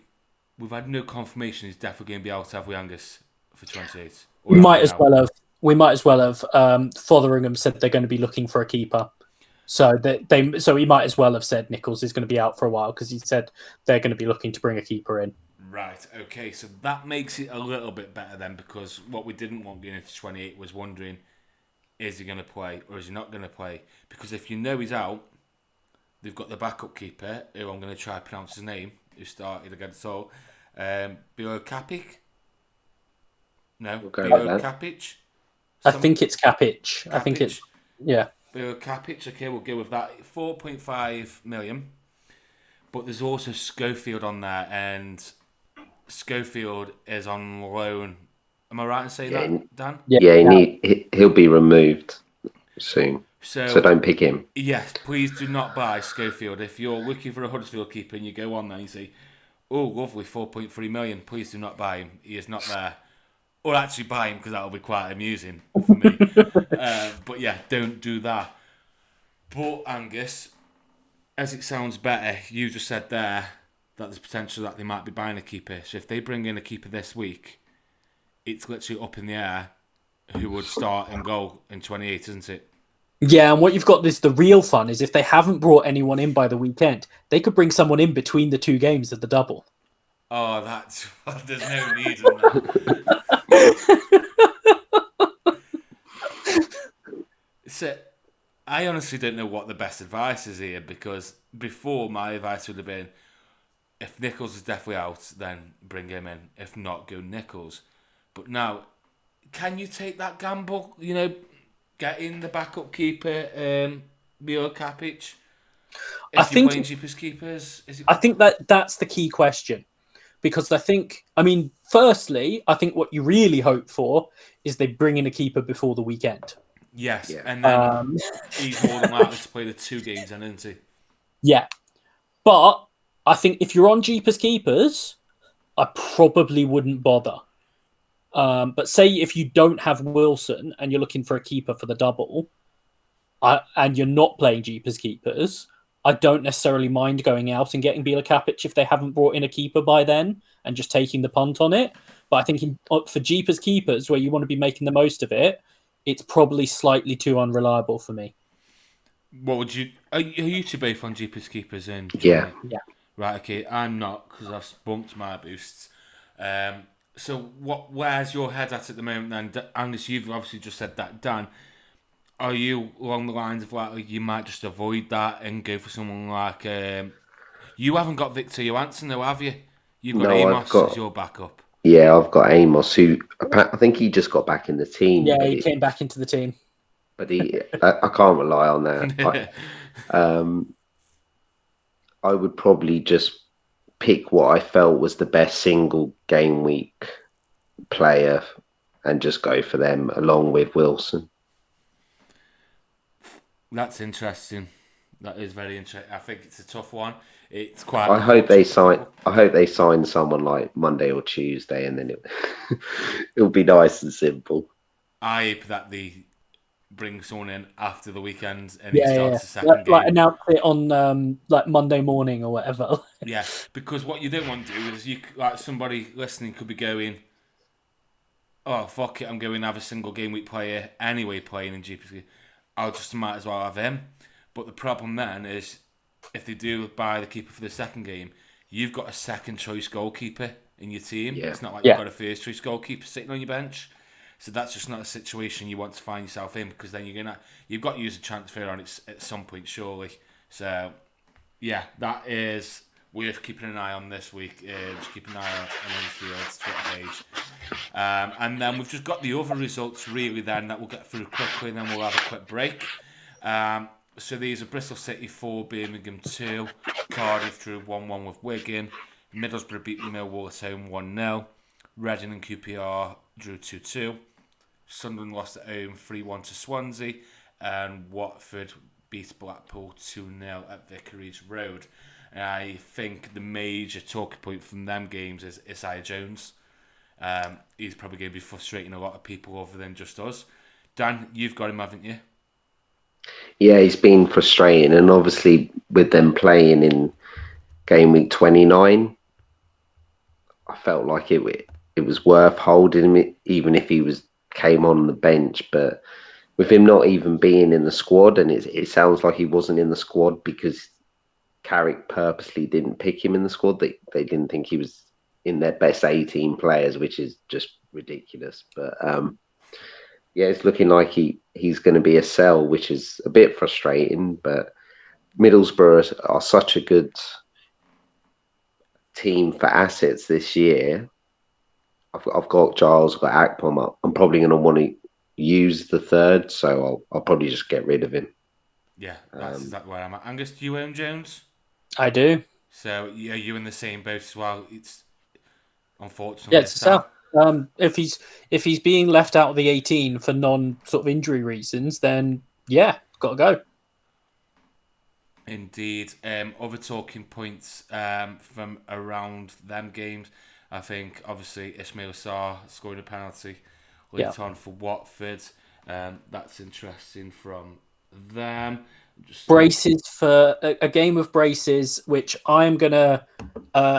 had no confirmation he's definitely going to be out, have we, Angus, for 28? We might as well have. Fotheringham said they're going to be looking for a keeper. So so he might as well have said Nichols is going to be out for a while, because he said they're going to be looking to bring a keeper in. Right, okay, so that makes it a little bit better then, because what we didn't want going into 28 was wondering, is he going to play or is he not going to play? Because if you know he's out, they've got the backup keeper, who I'm going to try to pronounce his name, who started against all, Bilo Kapic? No, Bilo Kapic? I think it's Kapic. I think it's, yeah. Bilo Kapic, okay, we'll go with that. 4.5 million. But there's also Schofield on there, and Schofield is on loan. Am I right in saying that, Dan? Yeah, he'll be removed soon. So don't pick him. Yes, please do not buy Schofield. If you're looking for a Huddersfield keeper and you go on there and you say, oh, lovely, 4.3 million, please do not buy him. He is not there. Or actually buy him, because that'll be quite amusing for me. But yeah, don't do that. But Angus, as it sounds better, you just said there that there's potential that they might be buying a keeper. So if they bring in a keeper this week, it's literally up in the air who would start and goal in 28, isn't it? Yeah, and what you've got is the real fun is if they haven't brought anyone in by the weekend, they could bring someone in between the two games of the double. Oh, there's no need in that. So, I honestly don't know what the best advice is here, because before my advice would have been, if Nichols is definitely out, then bring him in. If not, go Nichols. But now, can you take that gamble? Get in the backup keeper, Bilo Kapic. If you're playing cheapest keepers, I think that's the key question, because I mean, firstly, I think what you really hope for is they bring in a keeper before the weekend. Yes, Yeah. and then he's more than likely to play the 2 games, then, isn't he? Yeah. But I think if you're on Jeepers Keepers, I probably wouldn't bother. But say if you don't have Wilson and you're looking for a keeper for the double, and you're not playing Jeepers Keepers, I don't necessarily mind going out and getting Bila Kapic if they haven't brought in a keeper by then and just taking the punt on it. But I think for Jeepers Keepers, where you want to be making the most of it, it's probably slightly too unreliable for me. What would you... Are you two both on Jeepers Keepers in Yeah. Johnny? Yeah. Right, okay. I'm not, because I've bumped my boosts. So where's your head at the moment then? Angus, you've obviously just said that. Dan, are you along the lines of like you might just avoid that and go for someone like... you haven't got Victor Johansson though, have you? You've got No, Amos as your backup. Yeah, I've got Amos, who I think he just got back in the team. Yeah, he came back into the team. But I can't rely on that. I would probably just pick what I felt was the best single game week player and just go for them along with Wilson. That's interesting. That is very interesting. I think it's a tough one. It's quite. I hope they sign someone like Monday or Tuesday, and then it'll be nice and simple. I hope that they bring someone in after the weekend and Yeah, he starts the second game. Like announce it on like Monday morning or whatever. Yeah, because what you don't want to do is somebody listening could be going, "Oh fuck it, I'm going to have a single game week player anyway playing in GP. I'll just might as well have him." But the problem then is, if they do buy the keeper for the second game, you've got a second choice goalkeeper in your team. Yeah. It's not like you've got a first choice goalkeeper sitting on your bench. So that's just not a situation you want to find yourself in, because then you've got to use a transfer on it at some point, surely. So yeah, that is worth keeping an eye on this week. Just keep an eye on Huddersfield's Twitter page. And then we've just got the other results really then that we'll get through quickly, and then we'll have a quick break. So these are Bristol City 4, Birmingham 2, Cardiff drew 1-1 with Wigan, Middlesbrough beat Millwall at home 1-0, Reading and QPR drew 2-2, Sunderland lost at home 3-1 to Swansea, and Watford beat Blackpool 2-0 at Vicarage Road. And I think the major talking point from them games is Isaiah Jones. He's probably going to be frustrating a lot of people other than just us. Dan, you've got him, haven't you? Yeah, he's been frustrating, and obviously with them playing in game week 29, I felt like it was worth holding him, even if he came on the bench. But with him not even being in the squad, and it sounds like he wasn't in the squad because Carrick purposely didn't pick him in the squad. They didn't think he was in their best 18 players, which is just ridiculous. But yeah, it's looking like he's going to be a sell, which is a bit frustrating. But Middlesbrough are such a good team for assets this year. I've got Giles, I've got Akpom. I'm probably going to want to use the third, so I'll probably just get rid of him. Yeah, that's exactly where I'm at. Angus, do you own Jones? I do. So yeah, you in the same boat as well. It's unfortunately. Yeah, it's a sell. If he's being left out of the 18 for non sort of injury reasons, then yeah, got to go. Indeed. Other talking points from around them games. I think obviously Ismail Sarr scoring a penalty late on for Watford. That's interesting from them. Braces for a game of braces, which I'm gonna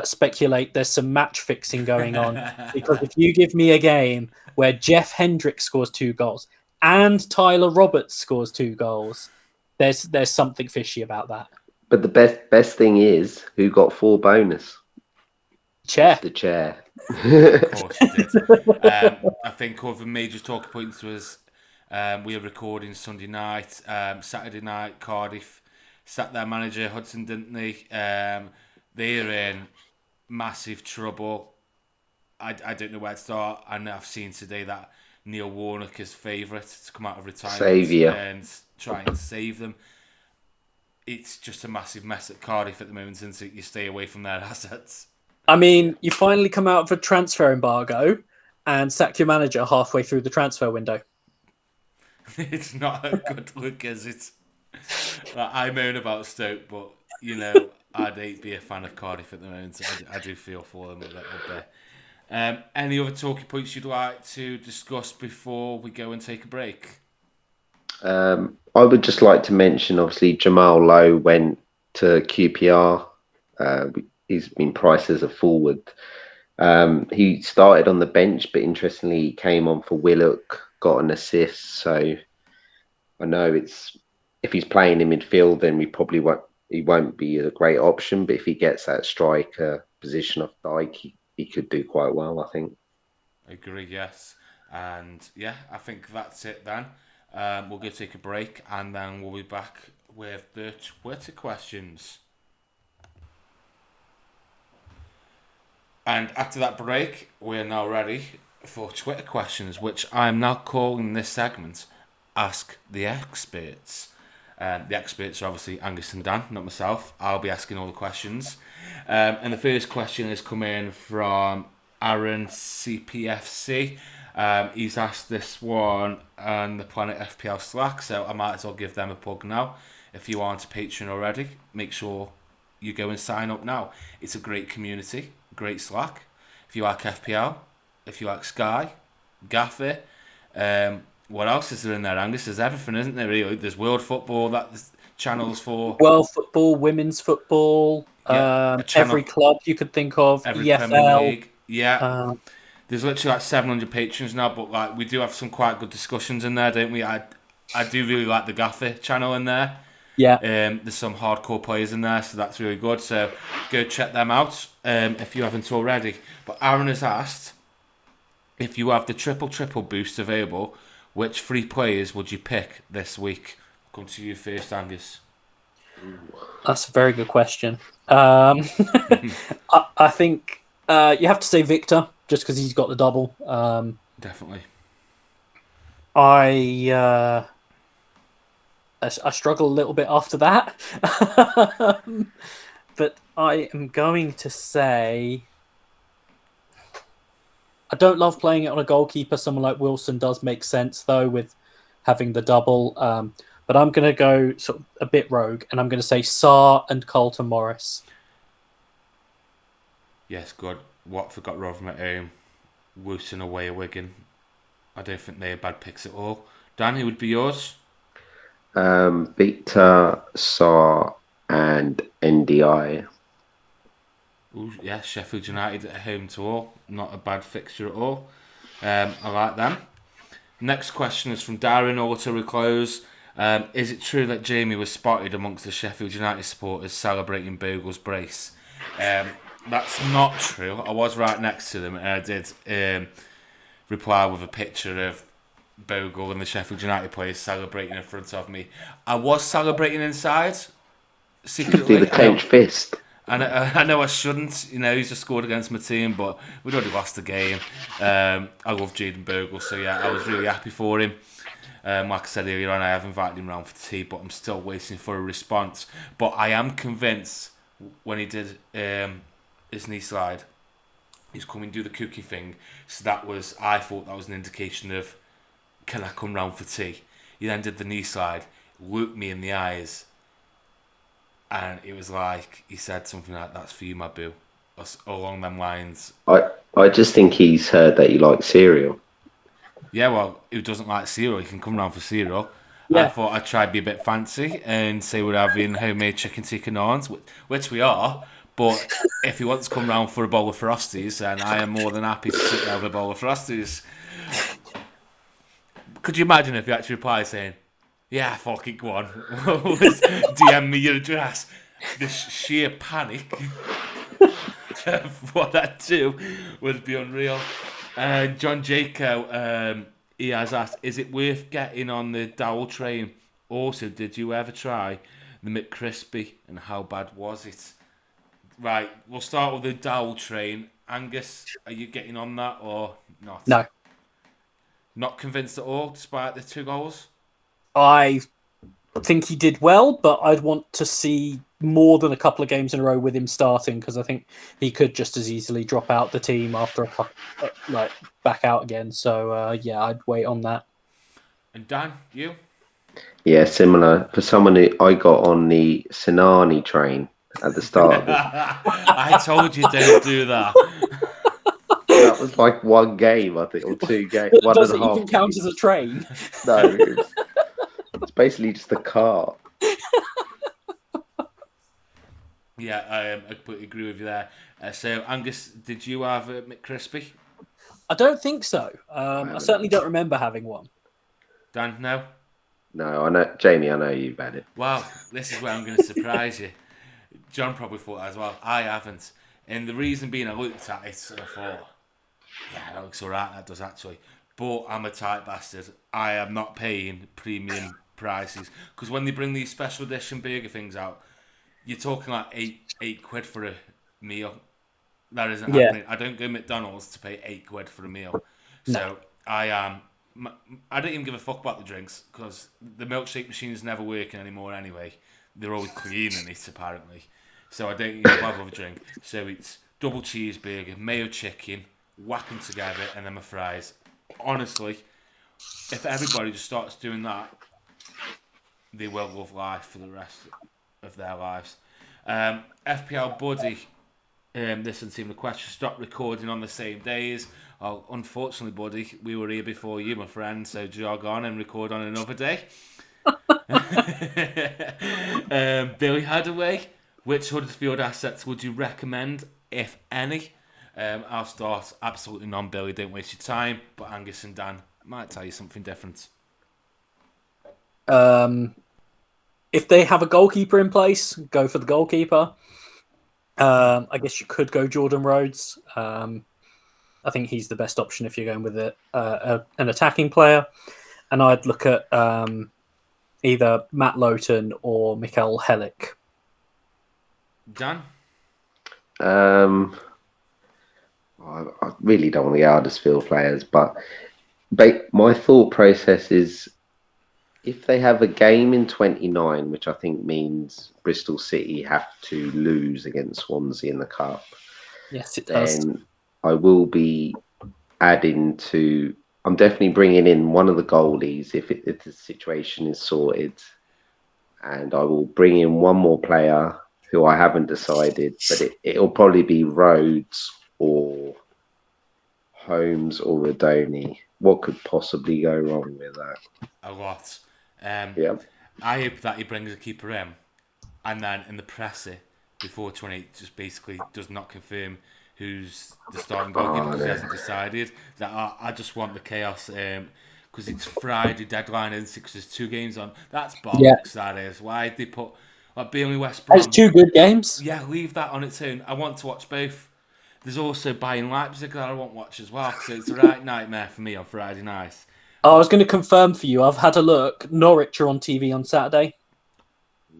speculate there's some match fixing going on, because if you give me a game where Jeff Hendrick scores 2 goals and Tyler Roberts scores 2 goals, there's something fishy about that. But the best thing is, who got 4 bonus? Chair. The chair. Of course you did. I think other major talking points was we are recording Sunday night. Saturday night, Cardiff sacked their manager, Hudson, didn't they? They're in massive trouble. I don't know where to start. And I've seen today that Neil Warnock is favourite to come out of retirement and try and save them. It's just a massive mess at Cardiff at the moment, since you stay away from their assets. I mean, you finally come out of a transfer embargo and sack your manager halfway through the transfer window. It's not a good look, is it? Like, I moan about Stoke, but you know, I'd be a fan of Cardiff at the moment. I do feel for them a little bit. Any other talking points you'd like to discuss before we go and take a break? I would just like to mention, obviously, Jamal Lowe went to QPR. He's been priced as a forward. He started on the bench, but interestingly, he came on for Willock, got an assist. So I know if he's playing in midfield, then he won't be a great option. But if he gets that striker position off Dyke, he could do quite well, I think. Agree, yes. And yeah, I think that's it then. We'll go take a break and then we'll be back with the Twitter questions. And after that break, we're now ready for Twitter questions, which I'm now calling this segment Ask the Experts. The experts are obviously Angus and Dan, not myself. I'll be asking all the questions. And the first question is coming from Aaron CPFC. He's asked this one on the Planet FPL Slack, so I might as well give them a plug now. If you aren't a patron already, make sure you go and sign up now. It's a great community, great Slack. If you like FPL, if you like Sky, Gaffr, what else is there in there, Angus? There's everything, isn't there? Really? There's world football, that's channels for World football, women's football, a channel, every club you could think of, every Premier EFL. League. Yeah, there's literally like 700 patrons now, but like we do have some quite good discussions in there, don't we? I do really like the Gaffr channel in there. Yeah. There's some hardcore players in there, so that's really good. So go check them out if you haven't already. But Aaron has asked, if you have the triple boost available, which 3 players would you pick this week? I'll come to you first, Angus. That's a very good question. I think you have to say Victor, just because he's got the double. Definitely. I struggle a little bit after that. But I am going to say I don't love playing it on a goalkeeper. Someone like Wilson does make sense, though, with having the double. But I'm going to go sort of a bit rogue, and I'm going to say Sarr and Carlton Morris. Yes, good. Watford got Rotherham at home. Wilson away at Wigan. I don't think they're bad picks at all. Dan, who would be yours? Victor, Sarr, and NDI. Ooh, yeah, Sheffield United at home to all. Not a bad fixture at all. I like them. Next question is from Darren Auto Reclose. Is it true that Jamie was spotted amongst the Sheffield United supporters celebrating Bogle's brace? That's not true. I was right next to them and I did reply with a picture of Bogle and the Sheffield United players celebrating in front of me. I was celebrating inside secretly. Do the clenched fist. And I know I shouldn't, he's just scored against my team, but we'd already lost the game. I love Jayden Bogle, so yeah, I was really happy for him. Like I said earlier on, I have invited him round for tea, but I'm still waiting for a response. But I am convinced when he did his knee slide, he's coming to do the cookie thing. So I thought that was an indication of, can I come round for tea? He then did the knee slide, looked me in the eyes, and it was like, he said something like, "That's for you, my boo," or along them lines. I just think he's heard that you like cereal. Yeah, well, who doesn't like cereal? He can come round for cereal. Yeah. I thought I'd try to be a bit fancy and say we're having homemade chicken tikka naans, which we are. But if he wants to come round for a bowl of Frosties, then I am more than happy to sit there with a bowl of Frosties. Could you imagine if he actually replied saying, "Yeah, fucking go on, DM me your address"? The sheer panic of what I'd do would be unreal. John Jaco, he has asked, is it worth getting on the Dowell train? Also, did you ever try the McCrispy and how bad was it? Right, we'll start with the Dowell train. Angus, are you getting on that or not? No. Not convinced at all, despite the 2 goals? I think he did well, but I'd want to see more than a couple of games in a row with him starting, because I think he could just as easily drop out the team after a couple, back out again. So yeah, I'd wait on that. And Dan, you? Yeah, similar. For someone who I got on the Sinani train at the start of this, I told you don't do that. that was like one game, I think, or two games, one Does and it a half even count games. as a train? No, it's basically just a car. Yeah, I completely agree with you there. So, Angus, did you have a McCrispy? I don't think so. I haven't. certainly don't remember having one. Dan, no? No, I know, Jamie. I know you've had it. Wow, this is where I'm going to surprise you. John probably thought as well. I haven't. And the reason being, I looked at it and I thought, yeah, that looks alright, that does actually. But I'm a tight bastard. I am not paying premium prices. Because when they bring these special edition burger things out, you're talking like eight quid for a meal. That isn't Yeah. happening. I don't go to McDonald's to pay £8 for a meal. So I don't even give a fuck about the drinks because the milkshake machine is never working anymore anyway. They're always cleaning it apparently. So I don't even bother with a drink. So it's double cheeseburger, mayo chicken, whack them together, and then my fries. Honestly, if everybody just starts doing that, they will love life for the rest of their lives. FPL Buddy, listen to the question, stop recording on the same days. Oh, unfortunately, Buddy, we were here before you, my friend, so jog on and record on another day. Billy Hadaway, which Huddersfield assets would you recommend, if any? I'll start. Absolutely none, Billy, don't waste your time. But Angus and Dan might tell you something different. If they have a goalkeeper in place, go for the goalkeeper. I guess you could go Jordan Rhodes. I think he's the best option if you're going with an attacking player. And I'd look at either Matt Lowton or Mikael Hellick. Dan? I really don't want the Huddersfield players, but my thought process is if they have a game in 29, which I think means Bristol City have to lose against Swansea in the Cup, Yes, it does. then I will be adding to. I'm definitely bringing in one of the goalies if the situation is sorted, and I will bring in one more player who I haven't decided, but it'll probably be Rhodes or Holmes or Radoni. What could possibly go wrong with that? A lot. Yeah. I hope that he brings a keeper in, and then in the presser before 28 just basically does not confirm who's the starting goalkeeper because he hasn't decided. That I just want the chaos because it's Friday deadline and because there's 2 games on. That's bollocks. That is. Why did they put like Burnley West Brom? There's 2 good games. Yeah, leave that on its own. I want to watch both. There's also Bayern Leipzig that I won't watch as well, so it's a right nightmare for me on Friday night. I was going to confirm for you. I've had a look. Norwich are on TV on Saturday.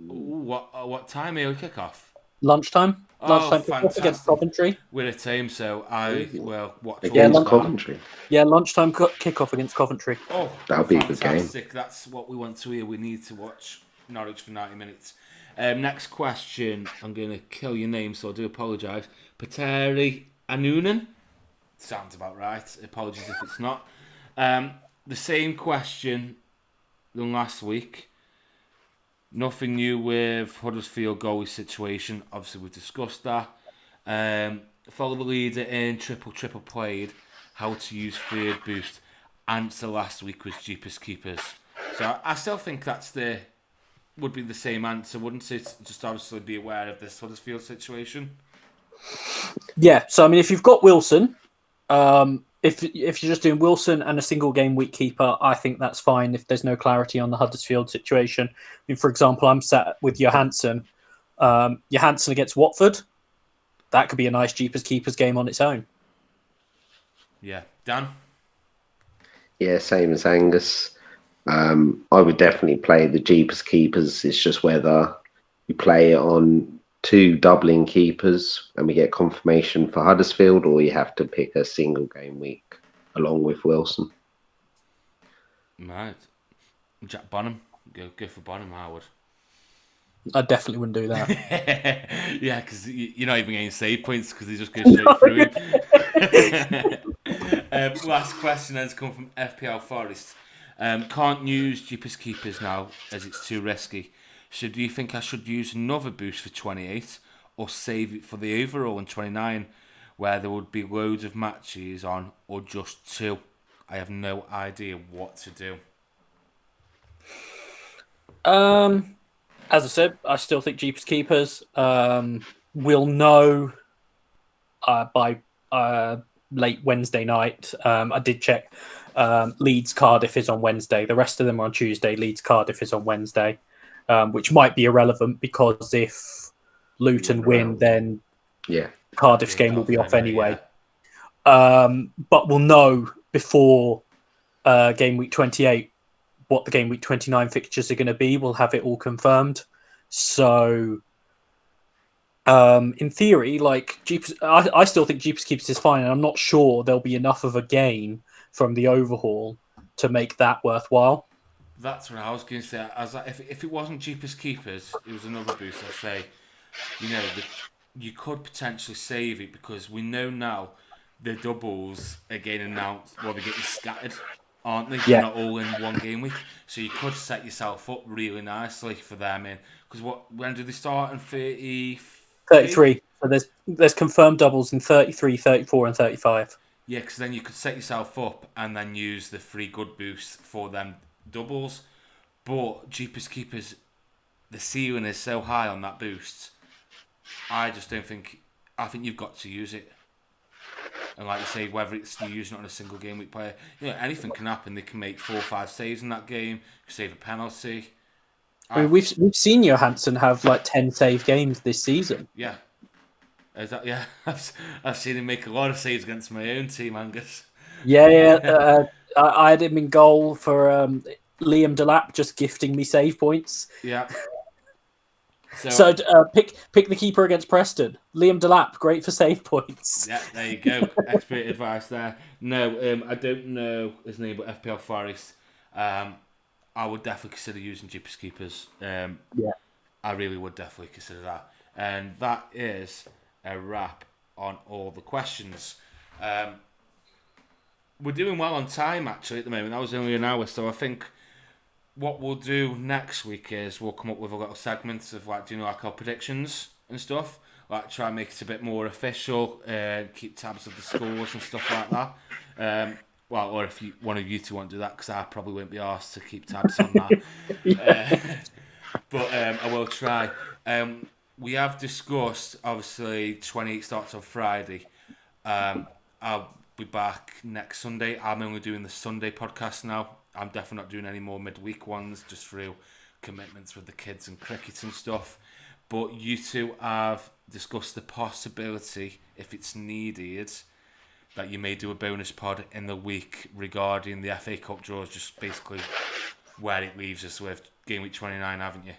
Ooh, what time are we kick off? Lunchtime. Lunchtime fantastic. against Coventry. We're at home, so I will watch Against all that. Coventry. Yeah, lunchtime kickoff against Coventry. Oh, that'll be a good game. That's what we want to hear. We need to watch Norwich for 90 minutes. Next question. I'm going to kill your name, so I do apologise. Pateri Anunan? Sounds about right. Apologies if it's not. The same question than last week. Nothing new with Huddersfield goalie situation. Obviously, we've discussed that. Follow the leader in triple played. How to use third boost. Answer last week was cheapest keepers. So I still think would be the same answer, wouldn't it? Just obviously be aware of this Huddersfield situation. Yeah. So I mean, if you've got Wilson, if you're just doing Wilson and a single game week keeper, I think that's fine. If there's no clarity on the Huddersfield situation, I mean, for example, I'm sat with Johansson. Johansson against Watford, that could be a nice Jeepers Keepers game on its own. Yeah, Dan. Yeah, same as Angus. I would definitely play the Jeepers Keepers. It's just whether you play it on 2 doubling keepers and we get confirmation for Huddersfield, or you have to pick a single game week along with Wilson. Right. Jack Bonham. Go for Bonham, Howard. I definitely wouldn't do that. Yeah, because you're not even getting save points because they just go straight through him. Last question has come from FPL Forest. Can't use Jeepers Keepers now as it's too risky. So do you think I should use another boost for 28 or save it for the overall in 29 where there would be loads of matches on, or just 2? I have no idea what to do. As I said, I still think Jeepers Keepers. We'll know by late Wednesday night. I did check. Leeds Cardiff is on Wednesday. The rest of them are on Tuesday. Leeds Cardiff is on Wednesday, which might be irrelevant because if Luton win, then Yeah. Cardiff's game will be off anyway. Yeah. But we'll know before game week 28 what the game week 29 fixtures are going to be. We'll have it all confirmed. So, in theory, like Jeepers, I still think Jeepers Keepers is fine, and I'm not sure there'll be enough of a gain from the overhaul to make that worthwhile. That's what I was going to say. If it wasn't Jeepers Keepers, it was another boost. I'd say, you could potentially save it because we know now the doubles are getting announced. Well, they're getting scattered, aren't they? Yeah. They're not all in one game week, so you could set yourself up really nicely for them in. Because when do they start? In 33. So there's confirmed doubles in 33, 34, and 35. Yeah, because then you could set yourself up and then use the free good boost for them doubles. But Jeepers Keepers, the ceiling is so high on that boost. I just don't think. I think you've got to use it. And like you say, whether it's you using it on a single game week player, anything can happen. They can make 4 or 5 saves in that game, save a penalty. I mean, we've seen Johansson have like 10 save games this season. Yeah. I've seen him make a lot of saves against my own team, Angus. Yeah. I had him in goal for Liam Delap just gifting me save points. Yeah. So pick the keeper against Preston. Liam Delap, great for save points. Yeah, there you go. Expert advice there. No, I don't know his name, but FPL Forest. I would definitely consider using Jeepers Keepers. Yeah. I really would definitely consider that. And that is a wrap on all the questions. We're doing well on time, actually, at the moment. That was only an hour, so I think what we'll do next week is we'll come up with a little segment of like our predictions and stuff. Like try and make it a bit more official, keep tabs of the scores and stuff like that. Or if one of you two want to do that, because I probably won't be asked to keep tabs on that. But I will try. We have discussed, obviously, 28 starts on Friday. I'll be back next Sunday. I'm only doing the Sunday podcast now. I'm definitely not doing any more midweek ones, just through commitments with the kids and cricket and stuff. But you two have discussed the possibility, if it's needed, that you may do a bonus pod in the week regarding the FA Cup draws, just basically where it leaves us with game week 29, haven't you?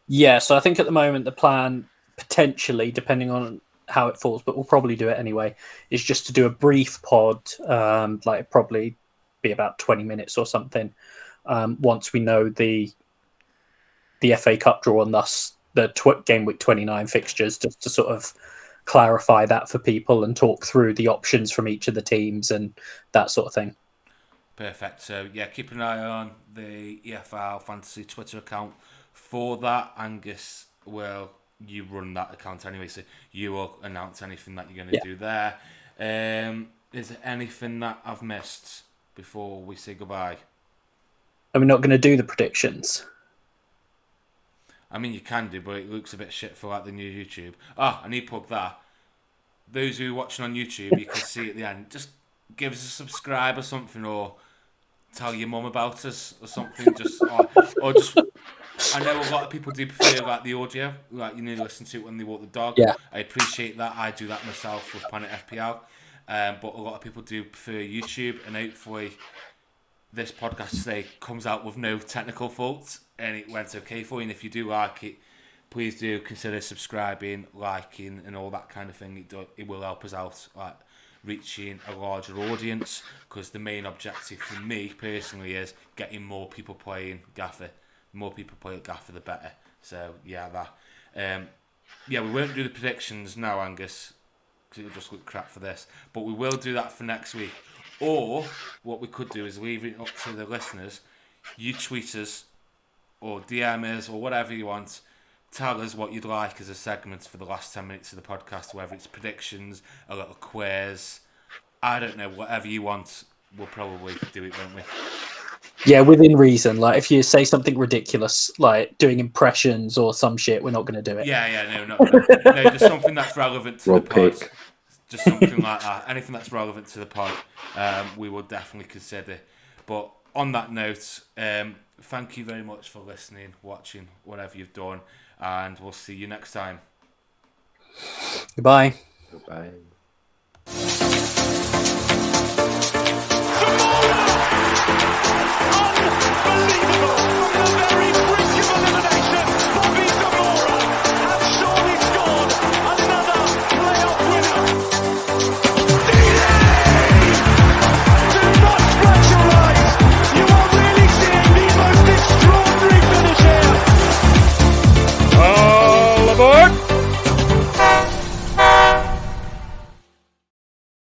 Yeah, so I think at the moment the plan, potentially, depending on how it falls, but we'll probably do it anyway, is just to do a brief pod, like probably be about 20 minutes or something, once we know the FA Cup draw and thus the game week 29 fixtures, just to sort of clarify that for people and talk through the options from each of the teams and that sort of thing. Perfect. So yeah, keep an eye on the EFL Fantasy Twitter account for that. Angus, you run that account anyway, so you will announce anything that you're going to do there. Is there anything that I've missed before we say goodbye? Are we not going to do the predictions? I mean, you can do, but it looks a bit shit for like the new YouTube. I need to plug that. Those who are watching on YouTube, you can see at the end. Just give us a subscribe or something, or tell your mum about us or something. Or just. I know a lot of people do prefer like the audio, like listen to it when they walk the dog. Yeah. I appreciate that. I do that myself with Planet FPL, but a lot of people do prefer YouTube, and hopefully this podcast today comes out with no technical faults and it went okay for you. And if you do like it, please do consider subscribing, liking, and all that kind of thing. It will help us out, like reaching a larger audience, because the main objective for me personally is getting more people playing Gaffr. The more people play Gaffr, the better. So yeah, we won't do the predictions now, Angus, because it'll just look crap for this. But we will do that for next week. Or what we could do is leave it up to the listeners. You tweet us or DM us or whatever you want. Tell us what you'd like as a segment for the last 10 minutes of the podcast, whether it's predictions, a little quiz. I don't know, whatever you want, we'll probably do it, won't we? Yeah, within reason. Like, if you say something ridiculous, like doing impressions or some shit, we're not going to do it. No, just something that's relevant to the pod. Pick. Just something like that. Anything that's relevant to the pod, we will definitely consider. But on that note, thank you very much for listening, watching, whatever you've done, and we'll see you next time. Goodbye. Goodbye. Unbelievable! From the very